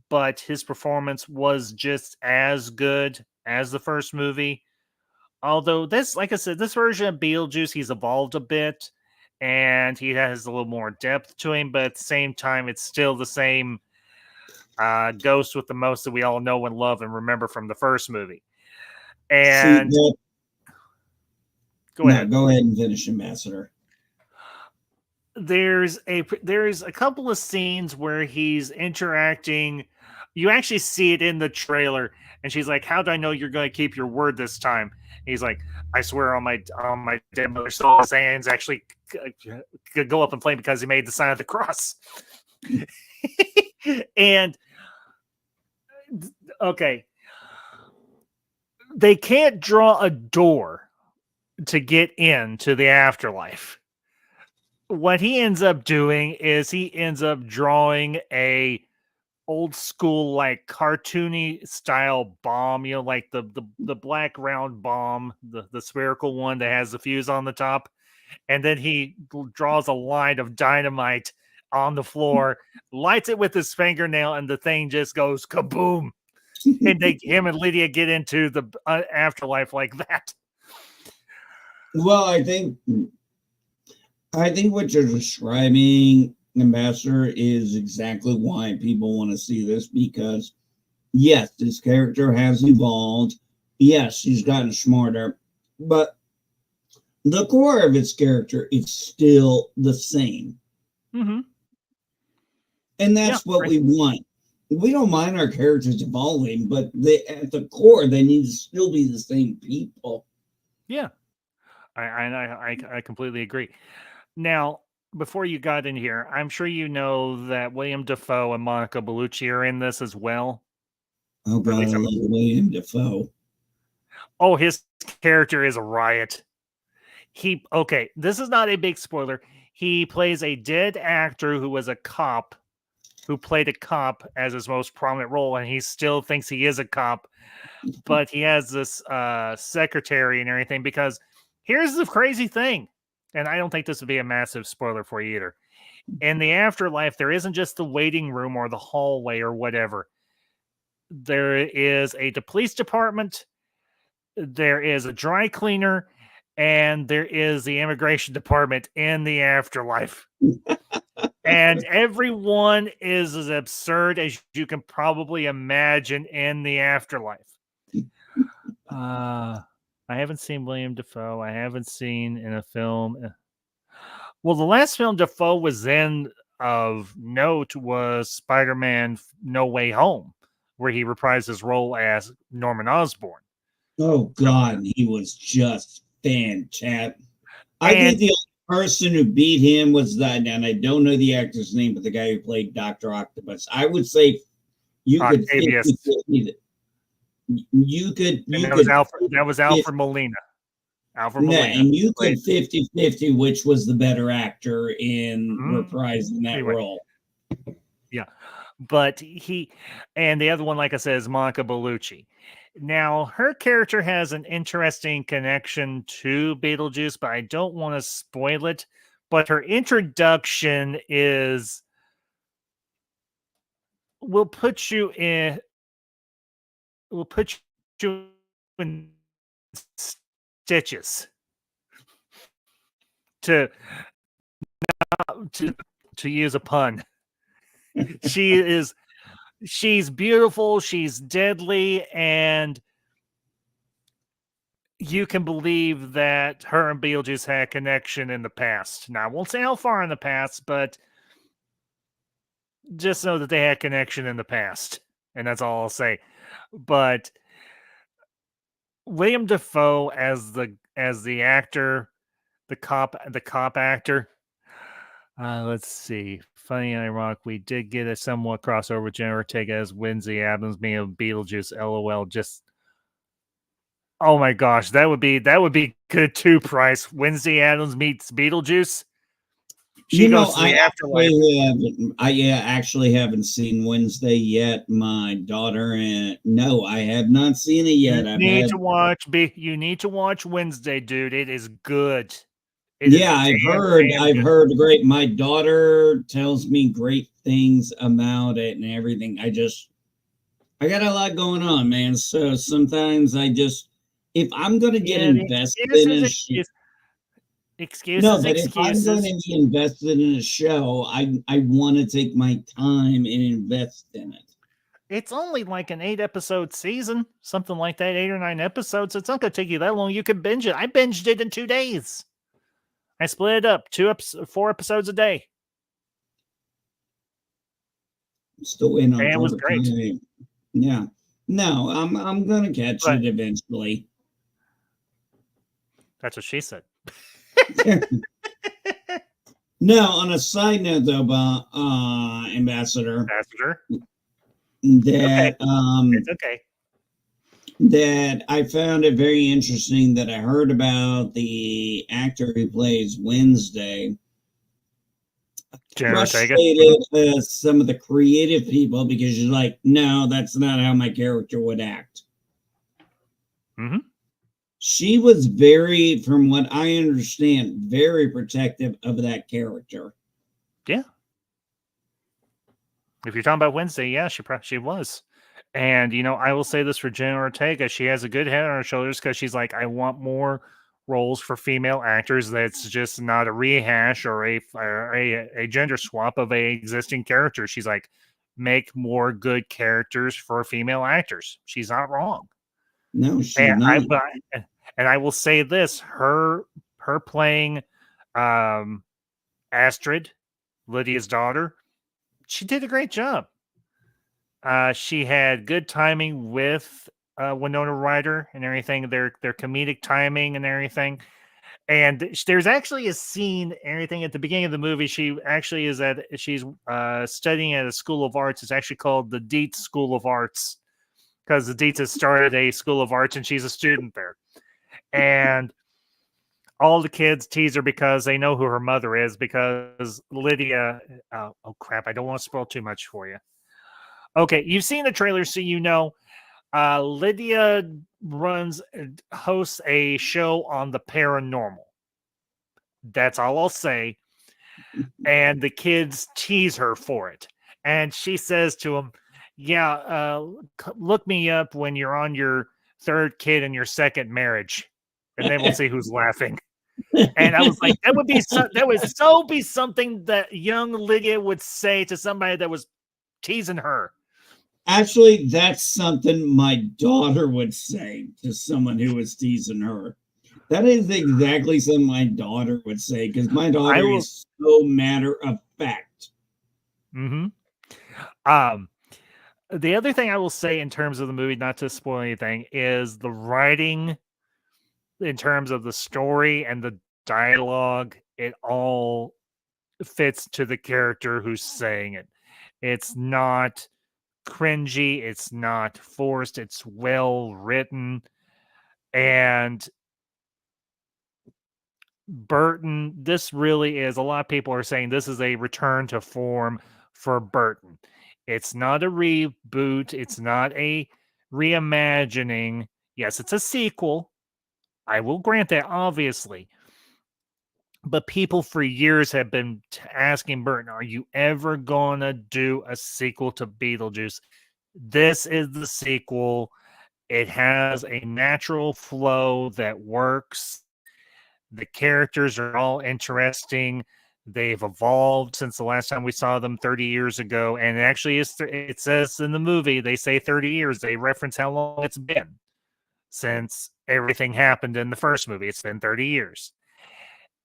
but his performance was just as good as the first movie. Although this, like I said, this version of Beetlejuice, he's evolved a bit and he has a little more depth to him, but at the same time, it's still the same ghost with the most that we all know and love and remember from the first movie.
See
And
that?
go
No,
ahead.
go ahead and finish, Ambassador.
There's a couple of scenes where he's interacting. You actually see it in the trailer, and she's like, "How do I know you're going to keep your word this time?" And he's like, "I swear on my dead mother's soul, his hands actually could go up in flame because he made the sign of the cross." And okay, they can't draw a door to get into the afterlife. What he ends up doing is he ends up drawing a old school, like, cartoony style bomb, like the black round bomb, the spherical one that has the fuse on the top, and then he draws a line of dynamite on the floor, lights it with his fingernail, and the thing just goes kaboom. And him and Lydia get into the afterlife like that.
Well, I think what you're describing, Ambassador, is exactly why people want to see this, because yes, this character has evolved. Yes, he's gotten smarter, but the core of its character is still the same.
Mm-hmm.
And
Yeah,
that's what
right.
we want. We don't mind our characters evolving, but at the core, they need to still be the same people.
Yeah, I completely agree. Now, before you got in here, I'm sure you know that William Defoe and Monica Bellucci are in this as well.
Oh
Or at
God, I
least
love William Dafoe.
oh, his character is a riot. Okay, this is not a big spoiler. He plays a dead actor who was a cop, who played a cop as his most prominent role, and he still thinks he is a cop, but he has this secretary and everything. Because here's the crazy thing, and I don't think this would be a massive spoiler for you either. In the afterlife, there isn't just the waiting room or the hallway or whatever. There is the police department, there is a dry cleaner, and there is the immigration department in the afterlife. And everyone is as absurd as you can probably imagine in the afterlife. I haven't seen William Dafoe. I haven't seen in a film. Well, the last film Dafoe was in of note was Spider-Man No Way Home, where he reprised his role as Norman Osborn.
Oh God, he was just fantastic. I
And
think the only person who beat him was that, and I don't know the actor's name, but the guy who played Dr. Octopus. I would say you could
Octavius.
50-50 you could
And
you
that was
could
Alfred Molina. Alfred
no,
Molina.
and you could 50-50 which was the better actor in reprising that
Anyway.
role.
Yeah. But and the other one, like I said, is Monica Bellucci. Now, her character has an interesting connection to Beetlejuice, but I don't want to spoil it. But her introduction will put you in stitches to use a pun. She's beautiful, she's deadly, and you can believe that her and Beetlejuice had a connection in the past. Now, I won't say how far in the past, but just know that they had connection in the past. And that's all I'll say. But William Dafoe as the actor, the cop actor. Let's see. Funny and ironic, we did get a somewhat crossover with Jenna Ortega as Wednesday Addams being a Beetlejuice. LOL. Just oh my gosh, that would be good too. Price Wednesday Addams meets Beetlejuice. She goes to the afterlife.
I actually haven't seen Wednesday yet. My daughter and no, I have not seen it yet.
You need to watch Wednesday, dude. It is good.
I've heard great. My daughter tells me great things about it and everything. I got a lot going on, man. So sometimes if I'm going to get invested in a show, if I'm going to be invested in a show, I want to take my time and invest in it.
It's only like an 8-episode season, something like that, 8 or 9 episodes. It's not going to take you that long. You can binge it. I binged it in 2 days. I split it up, 4 episodes a day.
I'm still in on
it was great.
Yeah. No, I'm gonna catch it eventually.
That's what she said.
No, on a side note though, about Ambassador, that
it's okay.
That I found it very interesting that I heard about the actor who plays Wednesday. Frustrated some of the creative people because she's like, no, that's not how my character would act.
Mm-hmm.
She was very, from what I understand, very protective of that character.
Yeah. If you're talking about Wednesday, yeah, she was. And, I will say this for Jenna Ortega. She has a good head on her shoulders because she's like, I want more roles for female actors that's just not a rehash or a gender swap of a existing character. She's like, make more good characters for female actors. She's not wrong.
No, she's not.
And I will say this, her playing Astrid, Lydia's daughter, she did a great job. She had good timing with Winona Ryder and everything, their comedic timing and everything. And there's actually a scene, everything at the beginning of the movie. She actually she's studying at a school of arts. It's actually called the Dietz School of Arts. because Adita started a school of arts and she's a student there. And all the kids tease her because they know who her mother is, because Lydia, oh crap, I don't want to spoil too much for you. Okay, you've seen the trailer, so you know Lydia hosts a show on the paranormal. That's all I'll say. And the kids tease her for it. And she says to them, yeah, look me up when you're on your third kid and your second marriage. And then we'll see who's laughing. And I was like, that would be something that young Lydia would say to somebody that was teasing her.
Actually, that's something my daughter would say to someone who was teasing her. That is exactly something my daughter would say, because my daughter is so matter of fact.
Mm-hmm. The other thing I will say in terms of the movie, not to spoil anything, is the writing in terms of the story and the dialogue. It all fits to the character who's saying it. It's not cringy. It's not forced. It's well written. And Burton, this really is, a lot of people are saying this is a return to form for Burton. It's not a reboot. It's not a reimagining. Yes, it's a sequel. I will grant that, obviously. But people for years have been asking Burton, are you ever going to do a sequel to Beetlejuice? This is the sequel. It has a natural flow that works. The characters are all interesting. They've evolved since the last time we saw them 30 years ago. And actually, it says in the movie, they say 30 years. They reference how long it's been since everything happened in the first movie. It's been 30 years.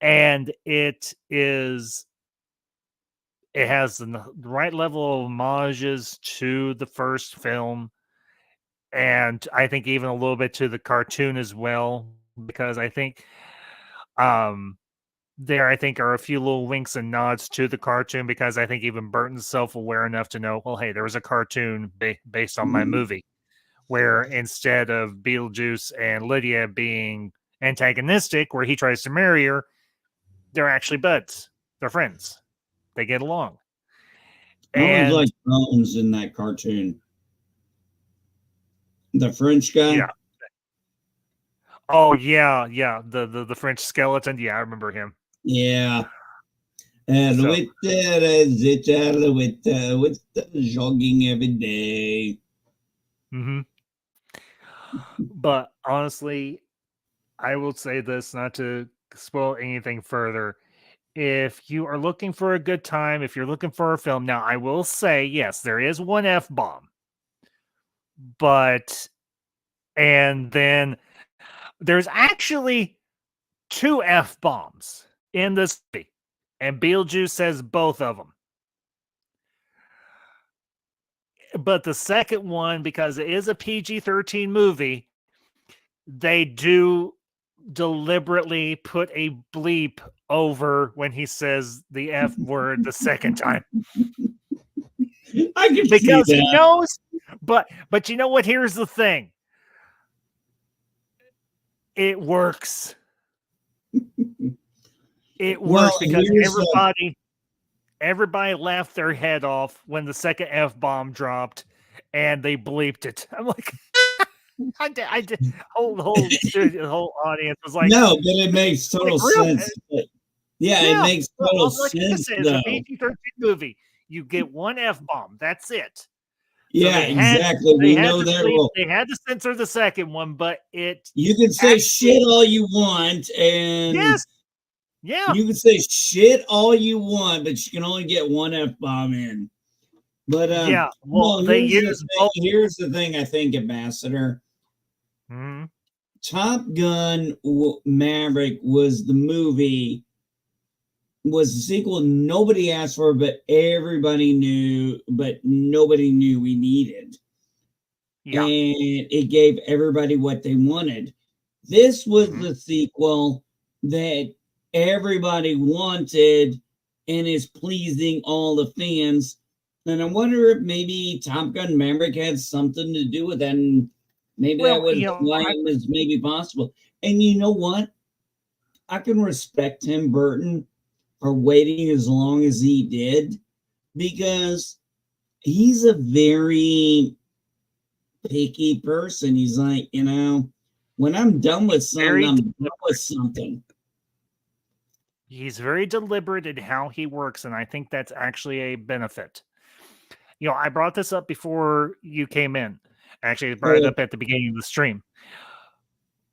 And it has the right level of homages to the first film. And I think even a little bit to the cartoon as well, because I think there are a few little winks and nods to the cartoon, because I think even Burton's self-aware enough to know, well, hey, there was a cartoon based on my movie, where instead of Beetlejuice and Lydia being antagonistic, where he tries to marry her, they're actually buds. They're friends. They get along.
I always like Bones in that cartoon. The French guy.
Yeah. Oh yeah. The French skeleton. Yeah, I remember him.
Yeah. And with jogging every day.
Mm-hmm. But honestly, I will say this, not to spoil anything further. If you are looking for a good time, if you're looking for a film, now I will say, yes, there is one F-bomb. And then there's actually 2 F-bombs in this movie. And Beetlejuice says both of them. But the second one, because it is a PG-13 movie, they do deliberately put a bleep over when he says the F word the second time.
I can
because
see that.
He knows, but you know what? Here's the thing. It works. It works because everybody laughed their head off when the second F-bomb dropped and they bleeped it. I'm like, I did. The whole audience was like,
no, but it makes total sense. Yeah, it makes total sense.
It's a PG-13 movie. You get one F-bomb. That's it.
Yeah, exactly. We know that.
They had to censor the second one, but
you can say shit all you want, and
yes, yeah,
you can say shit all you want, but you can only get one F-bomb in. But
yeah, well,
here's the thing. I think, Ambassador.
Mm-hmm.
Top Gun Maverick was the sequel nobody asked for, but everybody knew, but nobody knew we needed. Yeah. And it gave everybody what they wanted. This was the sequel that everybody wanted and is pleasing all the fans. And I wonder if maybe Top Gun Maverick had something to do with that, and maybe that
Well,
was why it was maybe possible. And you know what? I can respect Tim Burton for waiting as long as he did because he's a very picky person. He's like, when I'm done with something, I'm done with something.
He's very deliberate in how he works, and I think that's actually a benefit. I brought this up before you came in. Actually, I brought it up at the beginning of the stream.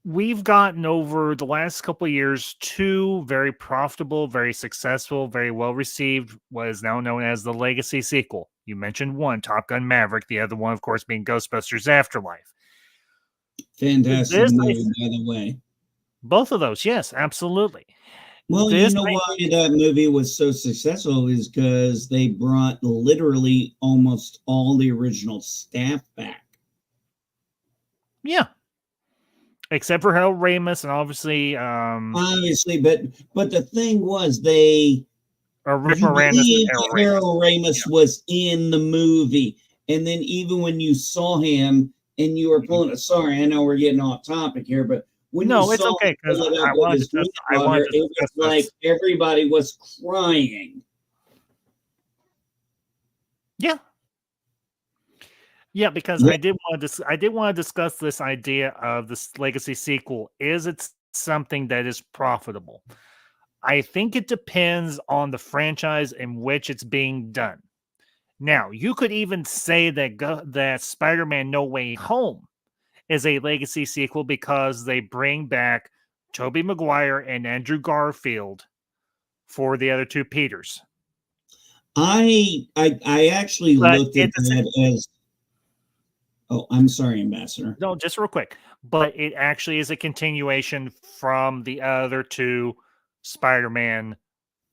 We've gotten over the last couple of years 2 very profitable, very successful, very well received, what is now known as the Legacy sequel. You mentioned one, Top Gun Maverick, the other one, of course, being Ghostbusters Afterlife.
Fantastic movie, by the way.
Both of those, yes, absolutely.
Well, you know why that movie was so successful is because they brought literally almost all the original staff back.
Yeah. Except for Harold Ramis and obviously
but the thing was Rick Moranis Harold Ramis was in the movie, and then even when you saw him and you were pulling it, sorry, I know we're getting off topic here, but when you
it's
saw
okay because I wanted to
it was like everybody was crying.
Yeah, because I did want to discuss this idea of this Legacy sequel. Is it something that is profitable? I think it depends on the franchise in which it's being done. Now, you could even say that Spider-Man No Way Home is a Legacy sequel because they bring back Tobey Maguire and Andrew Garfield for the other 2 Peters.
I actually looked at that as... Oh, I'm sorry, Ambassador.
No, just real quick. But it actually is a continuation from the other 2 Spider-Man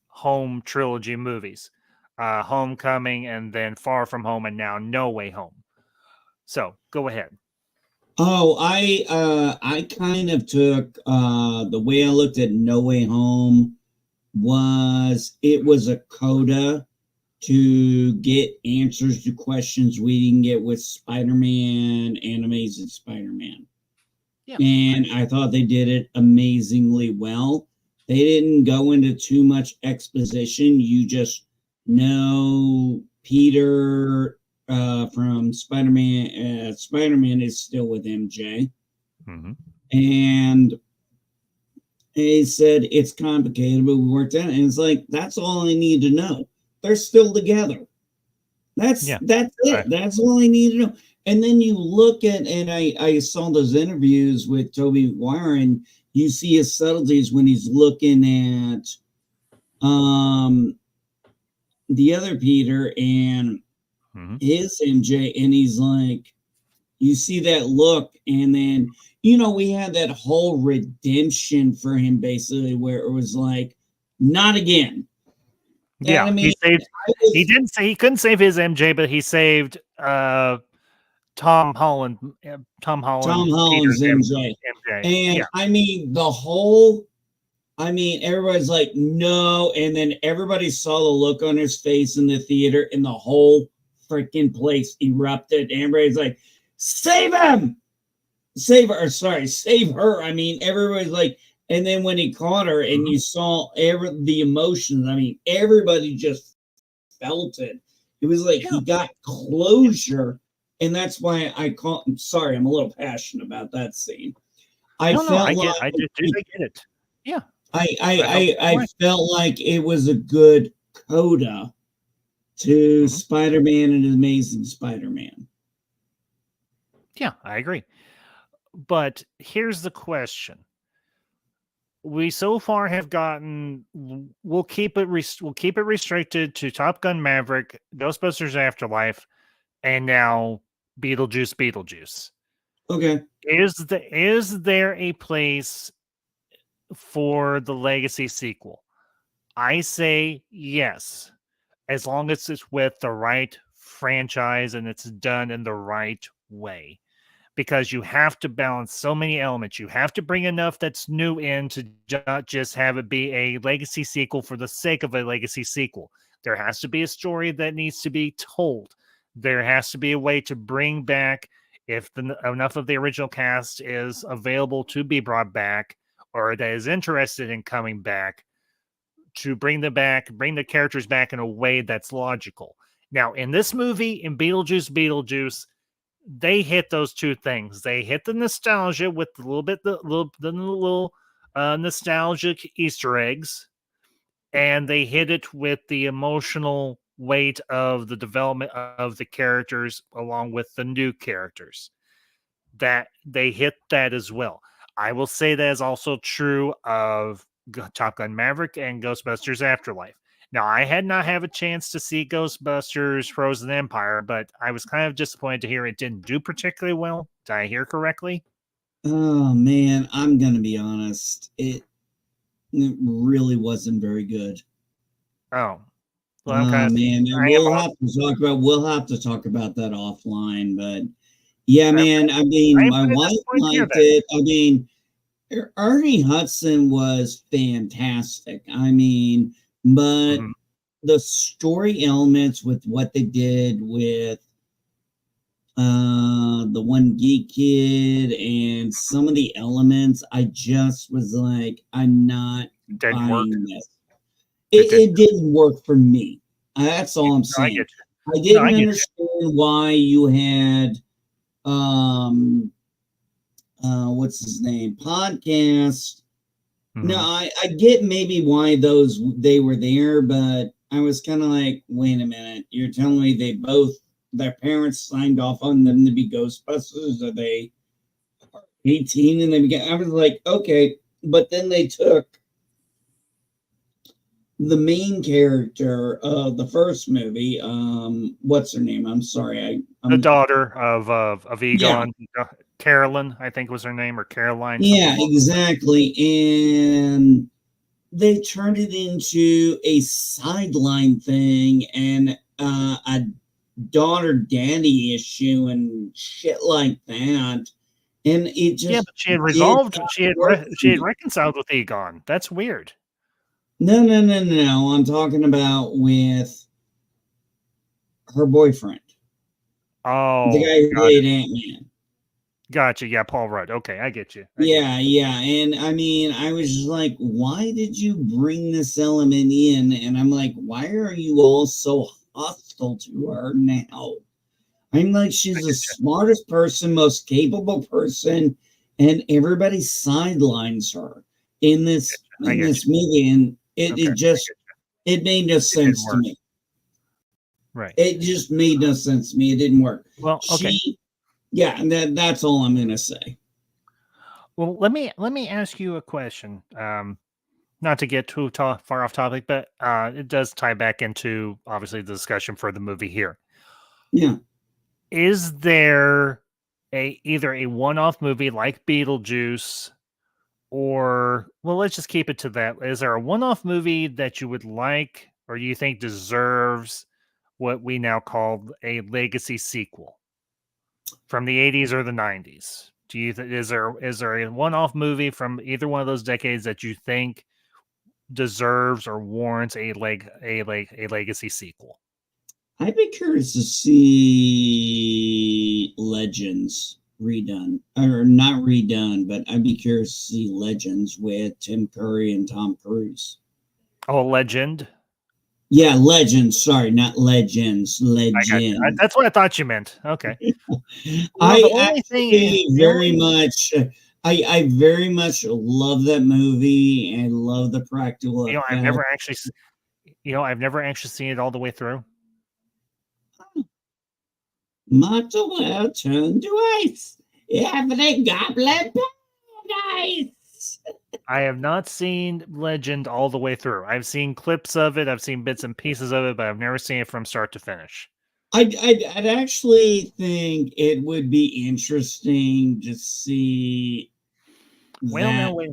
Home trilogy movies. Homecoming and then Far From Home and now No Way Home. So, go ahead.
Oh, I kind of took the way I looked at No Way Home was it was a coda to get answers to questions we didn't get with Spider-Man and Amazing Spider-Man. Yeah. And I thought they did it amazingly well. They didn't go into too much exposition. You just know Peter from Spider-Man. Spider-Man is still with MJ. Mm-hmm. And he said it's complicated, but we worked out. And it's like, that's all I need to know. They're still together. That's it. Right. That's all I need to know. And then you look at, and I saw those interviews with Tobey Maguire, and you see his subtleties when he's looking at the other Peter and his MJ, and he's like, you see that look, and then we had that whole redemption for him, basically, where it was like, not again.
Yeah, I mean, he didn't say he couldn't save his MJ, but he saved Tom Holland's
MJ. And I mean, everybody's like, no. And then everybody saw the look on his face in the theater, and the whole freaking place erupted. And everybody's like, save him! Save her. Sorry, save her. I mean, everybody's like, and then when he caught her and you saw the emotions, I mean, everybody just felt it. It was like he got closure. And that's why I'm sorry, I'm a little passionate about that scene. I get it. Yeah. I felt like it was a good coda to Spider-Man and Amazing Spider-Man.
Yeah, I agree. But here's the question. We so far have gotten. We'll keep it restricted to Top Gun Maverick, Ghostbusters Afterlife, and now Beetlejuice.
Okay.
Is there a place for the Legacy sequel? I say yes, as long as it's with the right franchise and it's done in the right way. Because you have to balance so many elements. You have to bring enough that's new in to not just have it be a Legacy sequel for the sake of a Legacy sequel. There has to be a story that needs to be told. There has to be a way to bring back, if enough of the original cast is available to be brought back, or that is interested in coming back, to bring them back, bring the characters back in a way that's logical. Now, in this movie, in Beetlejuice, they hit those two things. They hit the nostalgia with a little bit, the little nostalgic Easter eggs, and they hit it with the emotional weight of the development of the characters along with the new characters. That they hit that as well. I will say that is also true of Top Gun Maverick and Ghostbusters Afterlife. Now, I had not have a chance to see Ghostbusters Frozen Empire, but I was kind of disappointed to hear it didn't do particularly well. Did I hear correctly?
Oh man, I'm gonna be honest. It really wasn't very good.
Oh, well, I'm
Oh
kind of.
man,
I am also,
we'll have to talk about that offline. But yeah,
I'm,
man. I
I
mean,
am
my
kind of
wife
disappointed to hear
liked
that.
it. I mean, Ernie Hudson was fantastic. I mean, but
Mhm.
the story elements with what they did with the one geek kid and some of the elements, I just was like, I'm not
Didn't work.
buying this.
It didn't.
It didn't work for me. That's all I'm
No, I
saying.
get
I
you. No, I
didn't
get
understand why you had um what's his name podcast.
you.
No,
Mhm.
I get maybe why those they were there, but I was kind of like, wait a minute, you're telling me their parents signed off on them to be Ghostbusters? Are they 18 and they began? I was like, okay, but then they took the main character of the first movie. What's her name? I'm sorry,
The
I'm
daughter of
yeah,
Egon, Carolyn, I think was her name, or Caroline, something
yeah,
along.
exactly, and they turned it into a sideline thing and a daughter daddy issue and shit like that. And it
Yeah,
just
but she had
did
resolved.
not
She had
work for
she had
me.
reconciled with Egon. That's weird.
No. I'm talking about with her boyfriend, the
Oh,
guy who
got it.
played Ant-Man.
Gotcha. Yeah, Paul Rudd. Okay, I get you. I get you.
Yeah. And I mean, I was just like, why did you bring this element in? And I'm like, why are you all so hostile to her now? I'm like,
I
she's the
get
smartest person, most capable person, and everybody sidelines her
you. I
in
get
this movie, and
you. Okay,
it made no
it didn't
sense to
work.
me.
Right.
It just made no sense to me. It didn't work.
Well, okay.
Yeah, and that's all I'm gonna say.
Well, let me ask you a question. Not to get too far off topic, but it does tie back into obviously the discussion for the movie here.
Yeah.
Is there either a one-off movie like Beetlejuice, or well, let's just keep it to that. Is there a one-off movie that you would like or you think deserves what we now call a legacy sequel from the 80s or the 90s? Do you is there a one-off movie from either one of those decades that you think deserves or warrants a legacy sequel?
I'd be curious to see Legends redone, or not redone, but I'd be curious to see Legends with Tim Curry and Tom Cruise.
Oh, Legend.
Yeah, Legends. Sorry, not Legends.
I got you.
Legend.
That's what I thought you meant. Okay. Well, the
I
only thing,
actually very much, I very much love that movie and love the practical
I've
effect.
never actually, I've never actually seen it all the way through.
Much well turned to ice. Every goblin paradise.
I have not seen Legend all the way through. I've seen clips of it. I've seen bits and pieces of it, but I've never seen it from start to finish.
I'd actually think it would be interesting to see
Well, now
that.
wait.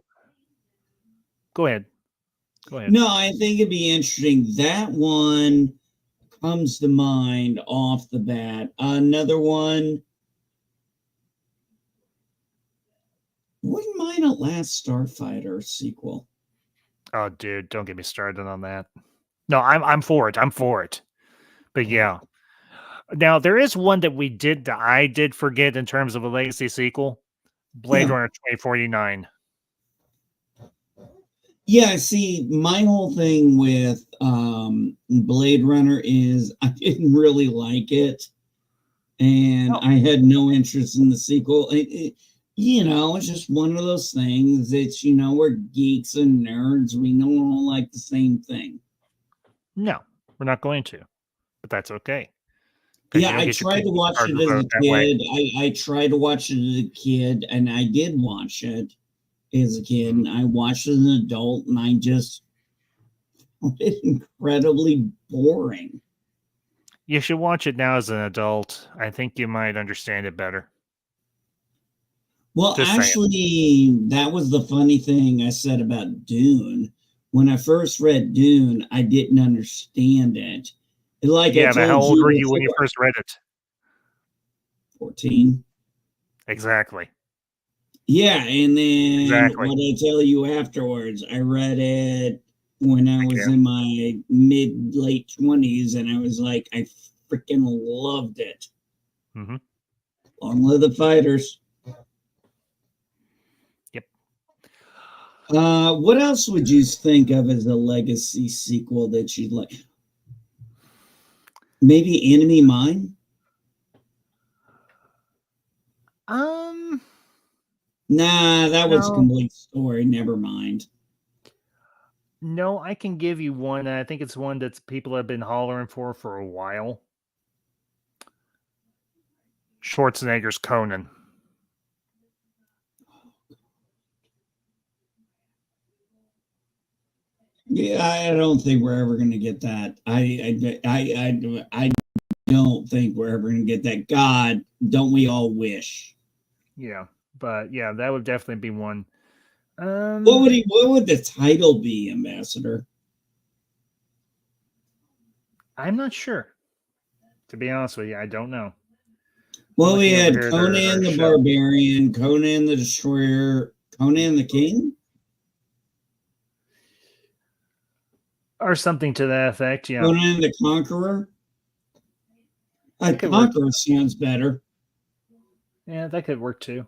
Go ahead. Go ahead.
No, I think it'd be interesting. That one comes to mind off the bat. Another one, wouldn't mind a Last Starfighter sequel.
Oh, dude, don't get me started on that. No, I'm for it. I'm for it. But yeah. Now there is one that I did forget in terms of a legacy sequel. Blade
Yeah.
Runner 2049.
Yeah, see, my whole thing with Blade Runner is I didn't really like it, and
Oh,
I had no interest in the sequel. It's just one of those things. We're geeks and nerds. We don't all like the same thing.
no, we're not going to. But that's okay. Because
Yeah,
you don't
I
get your
tried to
pick
watch
card
it
to
as
vote
a
that way.
kid. I tried to watch it as a kid, and I did watch it as a kid. And I watched it as an adult, and I just found it incredibly boring.
You should watch it now as an adult. I think you might understand it better.
Well,
Just saying.
actually, that was the funny thing I said about Dune. When I first read Dune, I didn't understand it. Like I
Yeah, but how
told
old
you
were you when you
before,
first read it?
14.
Exactly.
Yeah, and then
Exactly.
what I tell you afterwards, I read it when I was
Again.
in my mid late 20s, and I was like, I freaking loved it.
Mm-hmm.
Long live the fighters.
Yep.
What else would you think of as a legacy sequel that you'd like? Maybe Enemy Mine?
Um,
Nah, that was a
no.
complete story. Never mind.
No, I can give you one. I think it's one that people have been hollering for a while. Schwarzenegger's Conan.
Yeah, I don't think we're ever going to get that. I don't think we're ever going to get that. God, don't we all wish?
Yeah, but yeah, that would definitely be one.
What would the title be, Ambassador?
I'm not sure. To be honest with you, I don't know.
Well, we
Looking over
had
here,
Conan
their
the
shelf.
Barbarian, Conan the Destroyer, Conan the King,
Or something to that effect, yeah.
Conan the Conqueror.
That could work.
Conqueror sounds better.
Yeah, that could work too.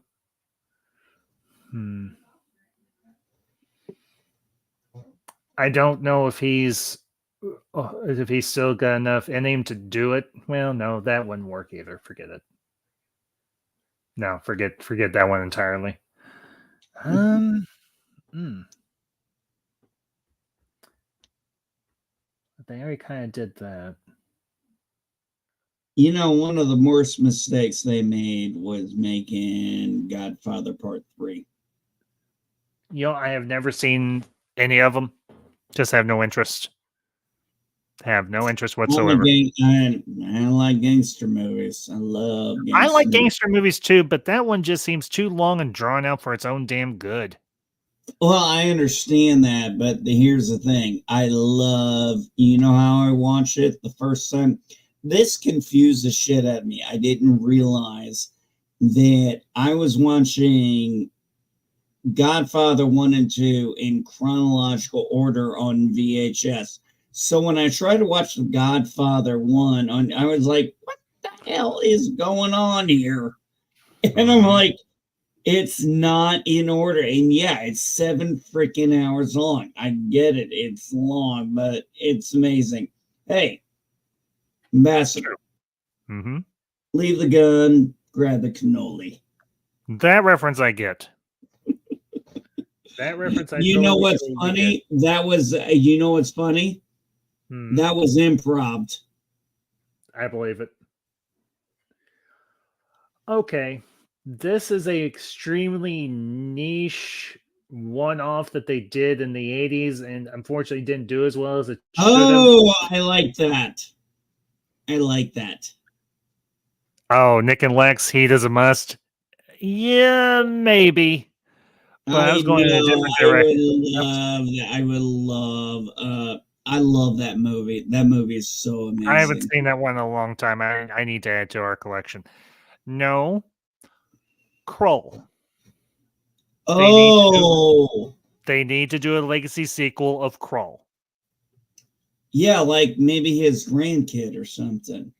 I don't know if he's still got enough in him to do it. Well, no, that wouldn't work either. Forget it. No, forget that one entirely. Hmm. They already kind of did that.
One of the worst mistakes they made was making Godfather Part 3.
I have never seen any of them. Just have no interest. Have no interest whatsoever.
I like gangster movies. I love
I
gangster
like
movies.
gangster movies too, but that one just seems too long and drawn out for its own damn good.
Well, I understand that, but here's the thing. How I watched it the first time? This confused the shit out of me. I didn't realize that I was watching Godfather 1 and 2 in chronological order on VHS. So when I tried to watch The Godfather 1 I was like, what the hell is going on here? And I'm like, it's not in order. And yeah, it's 7 freaking hours long. I get it. It's long, but it's amazing. Hey, Ambassador,
Mm-hmm.
leave the gun, grab the cannoli.
That reference I get. That reference I
You know
totally
what's funny? That was, you know what's funny? That was improv.
I believe it. Okay. This is a extremely niche one-off that they did in the 80s and unfortunately didn't do as well as it should have.
Oh, I like that. I like that.
Oh, Nick and Lex, Heat is a must. Yeah, maybe. But I was going in a different
I would
direction.
love that. I love that movie. That movie is so
I haven't
amazing.
seen that one in a long time. I need to add to our collection. No. Krull.
Oh,
They need to do a legacy sequel of Krull.
Yeah, like maybe his grandkid or something.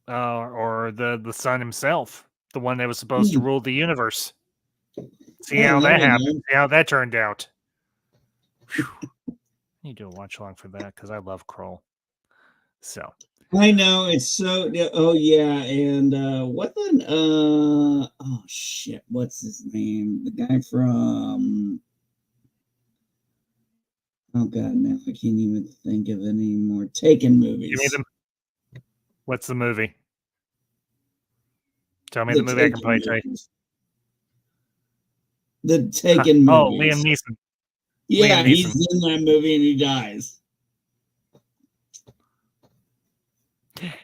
Or the son himself, the one that was supposed to
Hmm.
rule the universe. See
Oh,
how
there
that
we
happened.
go.
See how that turned out. Whew. I need to do a watch along for that because I love Kroll. So
I know it's so. Oh yeah, and what the? Oh shit, what's his name? The guy from. Oh god, now I can't even think of it anymore. Taken
give me
movies.
what's the movie? Tell me
The
the movie I can
Taken
probably tell you.
movies. The Taken
Oh, Liam
movies.
Neeson.
Yeah,
Liam
he's
Neeson.
in that movie and he dies.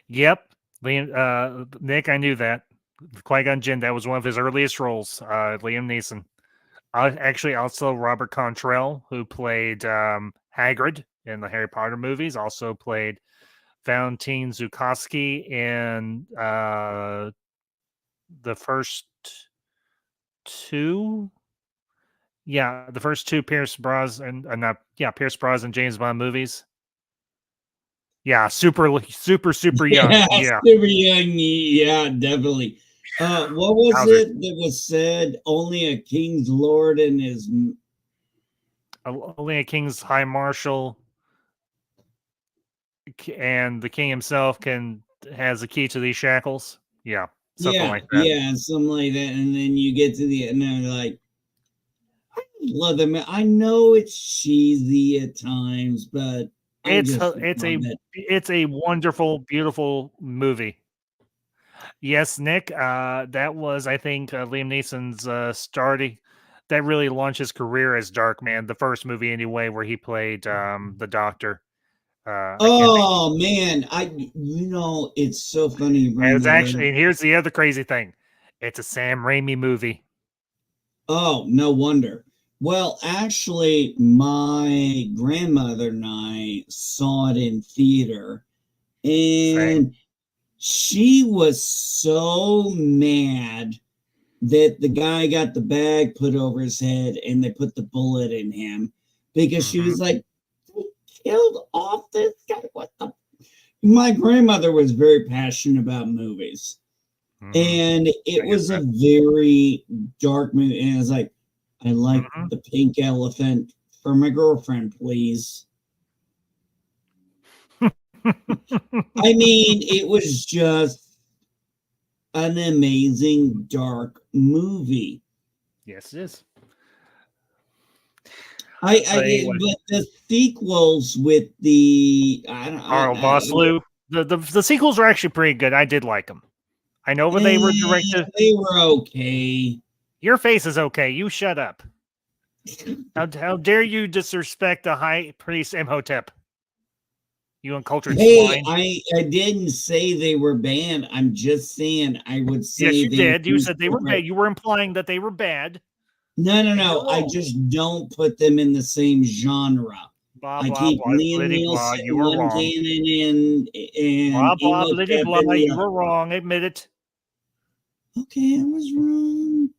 Yep. Nick, I knew that. Qui-Gon Jinn, that was one of his earliest roles. Liam Neeson. Actually, also Robert Contrall, who played Hagrid in the Harry Potter movies, also played Valentine Zukoski in the first two. Yeah, the first two Pierce Brosnan, Pierce Brosnan James Bond movies. Yeah, super young.
Yeah,
Yeah,
super young. Yeah, definitely. What was
Hauser.
it that was said? Only a king's lord and his.
Only a King's High Marshal and the king himself has the key to these shackles. Yeah, something
Yeah,
like that.
yeah, something like that. And then you get to the end and they're like, I love them. I know it's cheesy at times, but I
It's
just
a it's
love
a
it.
it's a wonderful, beautiful movie. Yes, Nick. That was, I think, Liam Neeson's starting. That really launched his career as Darkman. The first movie, anyway, where he played the Doctor. I can't think.
Oh man, it's so funny you
It
bring
was
that up.
actually, and here's the other crazy thing: it's a Sam Raimi movie.
Oh, no wonder. Well, actually, my grandmother and I saw it in theater,
Same.
and she was so mad that the guy got the bag put over his head and they put the bullet in him because she
Mm-hmm.
was like, they killed off this guy. What the? My grandmother was very passionate about movies,
Mm-hmm.
and
I
it
get
was a
that.
very dark movie. And it's like, I like
Mm-hmm.
the pink elephant for my girlfriend, please. I mean, it was just an amazing dark movie.
Yes, it is.
But the sequels with the
Carl Vosloo. The sequels are actually pretty good. I did like them. I know where they were directed.
they were okay.
Your face is okay. You shut up. How dare you disrespect the high priest Imhotep? You uncultured
Hey,
swine.
I didn't say they were banned. I'm just saying I would
Yes,
say
you
they
did. You
used
said they were bad. You were implying that they were bad,
No, no,
and you're
no. I
wrong.
just don't put them in the same genre.
Blah
I
blah
keep
blah
Liam
blitty blah.
Nielsen
You were
one
wrong.
canon and
Blah blah blitty
Imhotep
blah.
in the
You were wrong. Admit it.
Okay, I was wrong.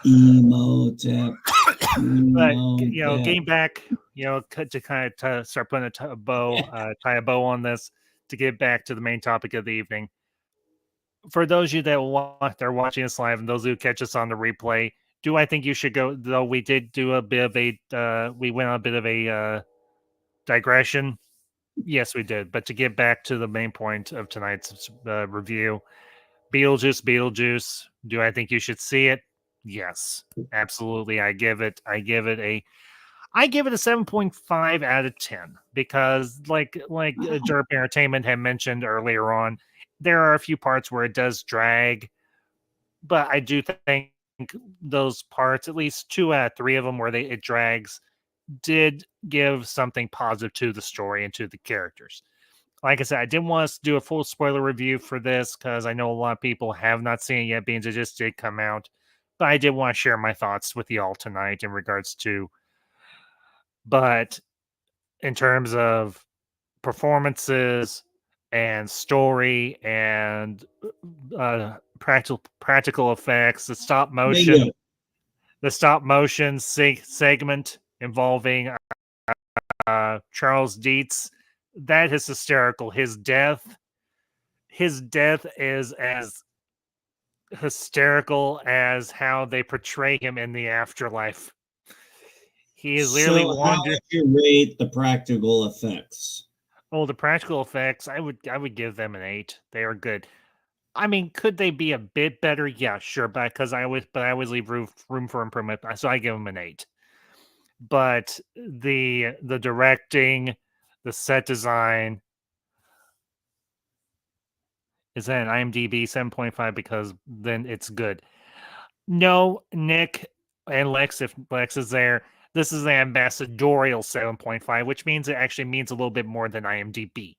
Emotep.
But
Emotep.
getting back, to kind of start putting a bow, tie a bow on this to get back to the main topic of the evening. For those of you that they're watching us live, and those who catch us on the replay, do I think you should go? Though we did do a bit of we went on a bit of a digression. Yes, we did. But to get back to the main point of tonight's review, Beetlejuice. Do I think you should see it? Yes, absolutely. I give it a 7.5 out of 10 because like
Wow.
Jerp Entertainment had mentioned earlier on, there are a few parts where it does drag, but I do think those parts, at least 2 out of 3 of them where it drags, did give something positive to the story and to the characters. Like I said, I didn't want us to do a full spoiler review for this because I know a lot of people have not seen it yet, being it just did come out. But I did want to share my thoughts with y'all tonight in regards to. But in terms of performances and story and practical effects, the stop motion,
Bingo.
the stop motion segment involving Charles Dietz, that is hysterical. His death is as hysterical as how they portray him in the afterlife. He is literally
So how would you rate the practical effects?
Oh, the practical effects, I would give them an 8. They are good. I mean, could they be a bit better? Yeah, sure, but I always leave room for improvement, so I give them an 8. But the directing, the set design is at an IMDb 7.5 because then it's good. No, Nick and Lex, if Lex is there, this is the ambassadorial 7.5, which means it actually means a little bit more than IMDb.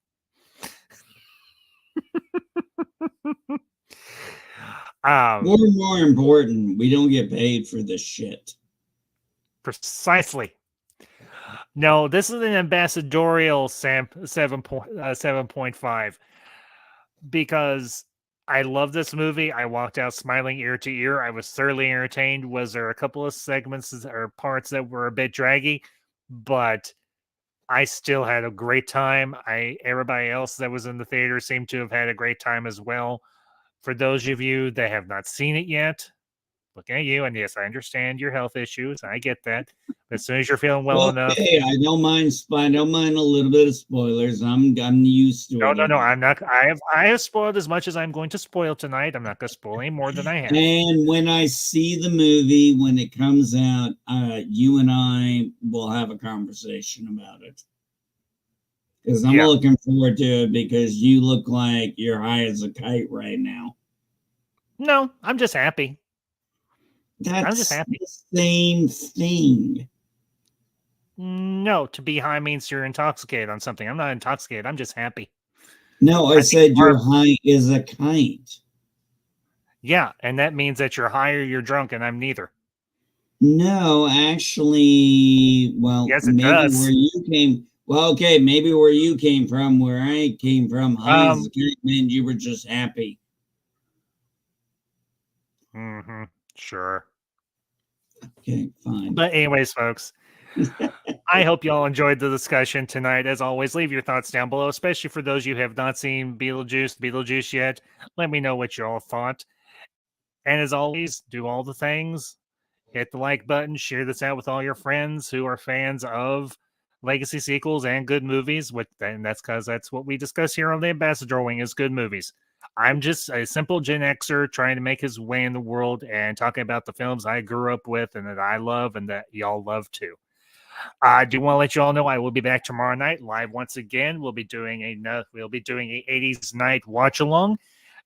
More important, we don't get paid for this shit.
Precisely. No, this is an ambassadorial 7.5 because I love this movie. I walked out smiling ear to ear. I was thoroughly entertained. Was there a couple of segments or parts that were a bit draggy, but I still had a great time. Everybody else that was in the theater seemed to have had a great time as well. For those of you that have not seen it yet, looking at you, and yes, I understand your health issues. I get that. But as soon as you're feeling well enough,
I don't mind. I don't mind a little bit of spoilers. I'm used to it.
No. I'm not. I have spoiled as much as I'm going to spoil tonight. I'm not going to spoil any more than I have.
And when I see the movie when it comes out, you and I will have a conversation about it. Because I'm looking forward to it because you look like you're high as a kite right now.
No, I'm just happy.
I'm just happy. The same thing.
No, to be high means you're intoxicated on something. I'm not intoxicated. I'm just happy.
No, I said you're high as a kite.
Yeah, and that means that you're high or you're drunk, and I'm neither.
No, actually, well,
yes, it
maybe
does.
Where you came. Well, okay, maybe where you came from, where I came from, high as a kite meant you were just happy.
Mm-hmm. Sure.
Okay, fine.
But anyways, folks, I hope y'all enjoyed the discussion tonight. As always, leave your thoughts down below, especially for those you who have not seen Beetlejuice yet. Let me know what y'all thought. And as always, do all the things. Hit the like button. Share this out with all your friends who are fans of legacy sequels and good movies. And that's because that's what we discuss here on the Ambassador Wing is good movies. I'm just a simple Gen Xer trying to make his way in the world and talking about the films I grew up with and that I love and that y'all love too. I do want to let you all know I will be back tomorrow night live once again. We'll be doing a 80s night watch along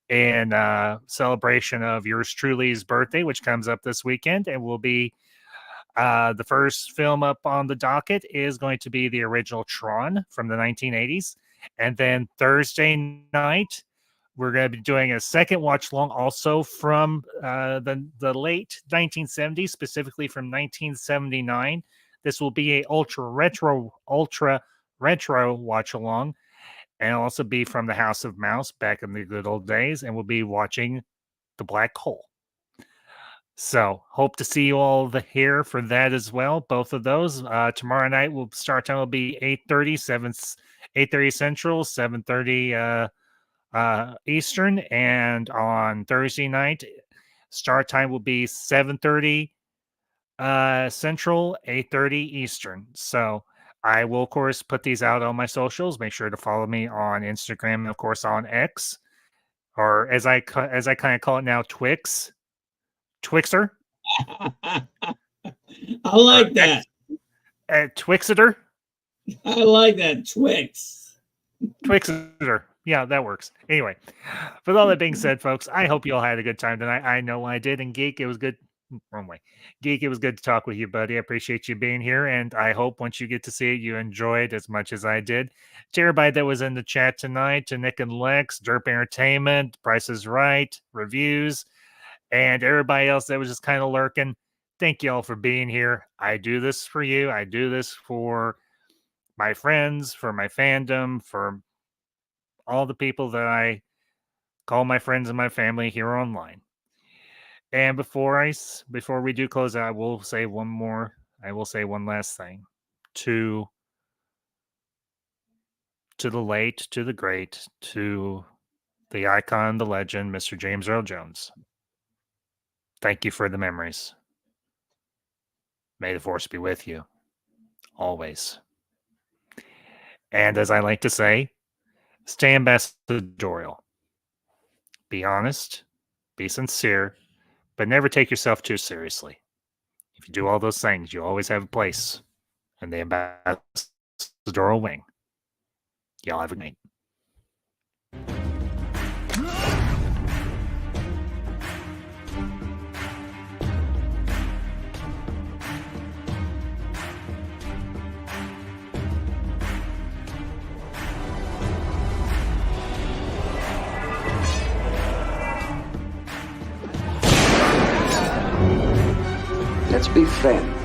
in celebration of yours truly's birthday, which comes up this weekend, and will be the first film up on the docket is going to be the original Tron from the 1980s, and then Thursday night we're going to be doing a second watch long, also from the late 1970s, specifically from 1979. This will be a ultra retro watch along, and it'll also be from the House of Mouse back in the good old days, and we'll be watching The Black Hole. So hope to see you all here for that as well. Both of those tomorrow night. Will start time will be 8:30 Central, 7:30 Eastern, and on Thursday night start time will be 7:30 Central, 8:30 Eastern. So I will, of course, put these out on my socials. Make sure to follow me on Instagram and, of course, on X, or as I kind of call it now, Twixer.
I like that.
Twixiter.
I like that.
Twixiter. Yeah, that works. Anyway, with all that being said, folks, I hope you all had a good time tonight. I know I did. And Geek, it was good. Wrong way. Geek, it was good to talk with you, buddy. I appreciate you being here. And I hope once you get to see it, you enjoy it as much as I did. To everybody that was in the chat tonight, to Nick and Lex, Derp Entertainment, Price is Right, Reviews, and everybody else that was just kind of lurking, thank you all for being here. I do this for you. I do this for my friends, for my fandom, for all the people that I call my friends and my family here online. And before we do close out, I will say one last thing to the late, to the great, to the icon, the legend, Mr. James Earl Jones. Thank you for the memories. May the force be with you always. And as I like to say, stay ambassadorial. Be honest, be sincere, but never take yourself too seriously. If you do all those things, you always have a place in the ambassadorial wing. Y'all have a good night.
Let's be friends.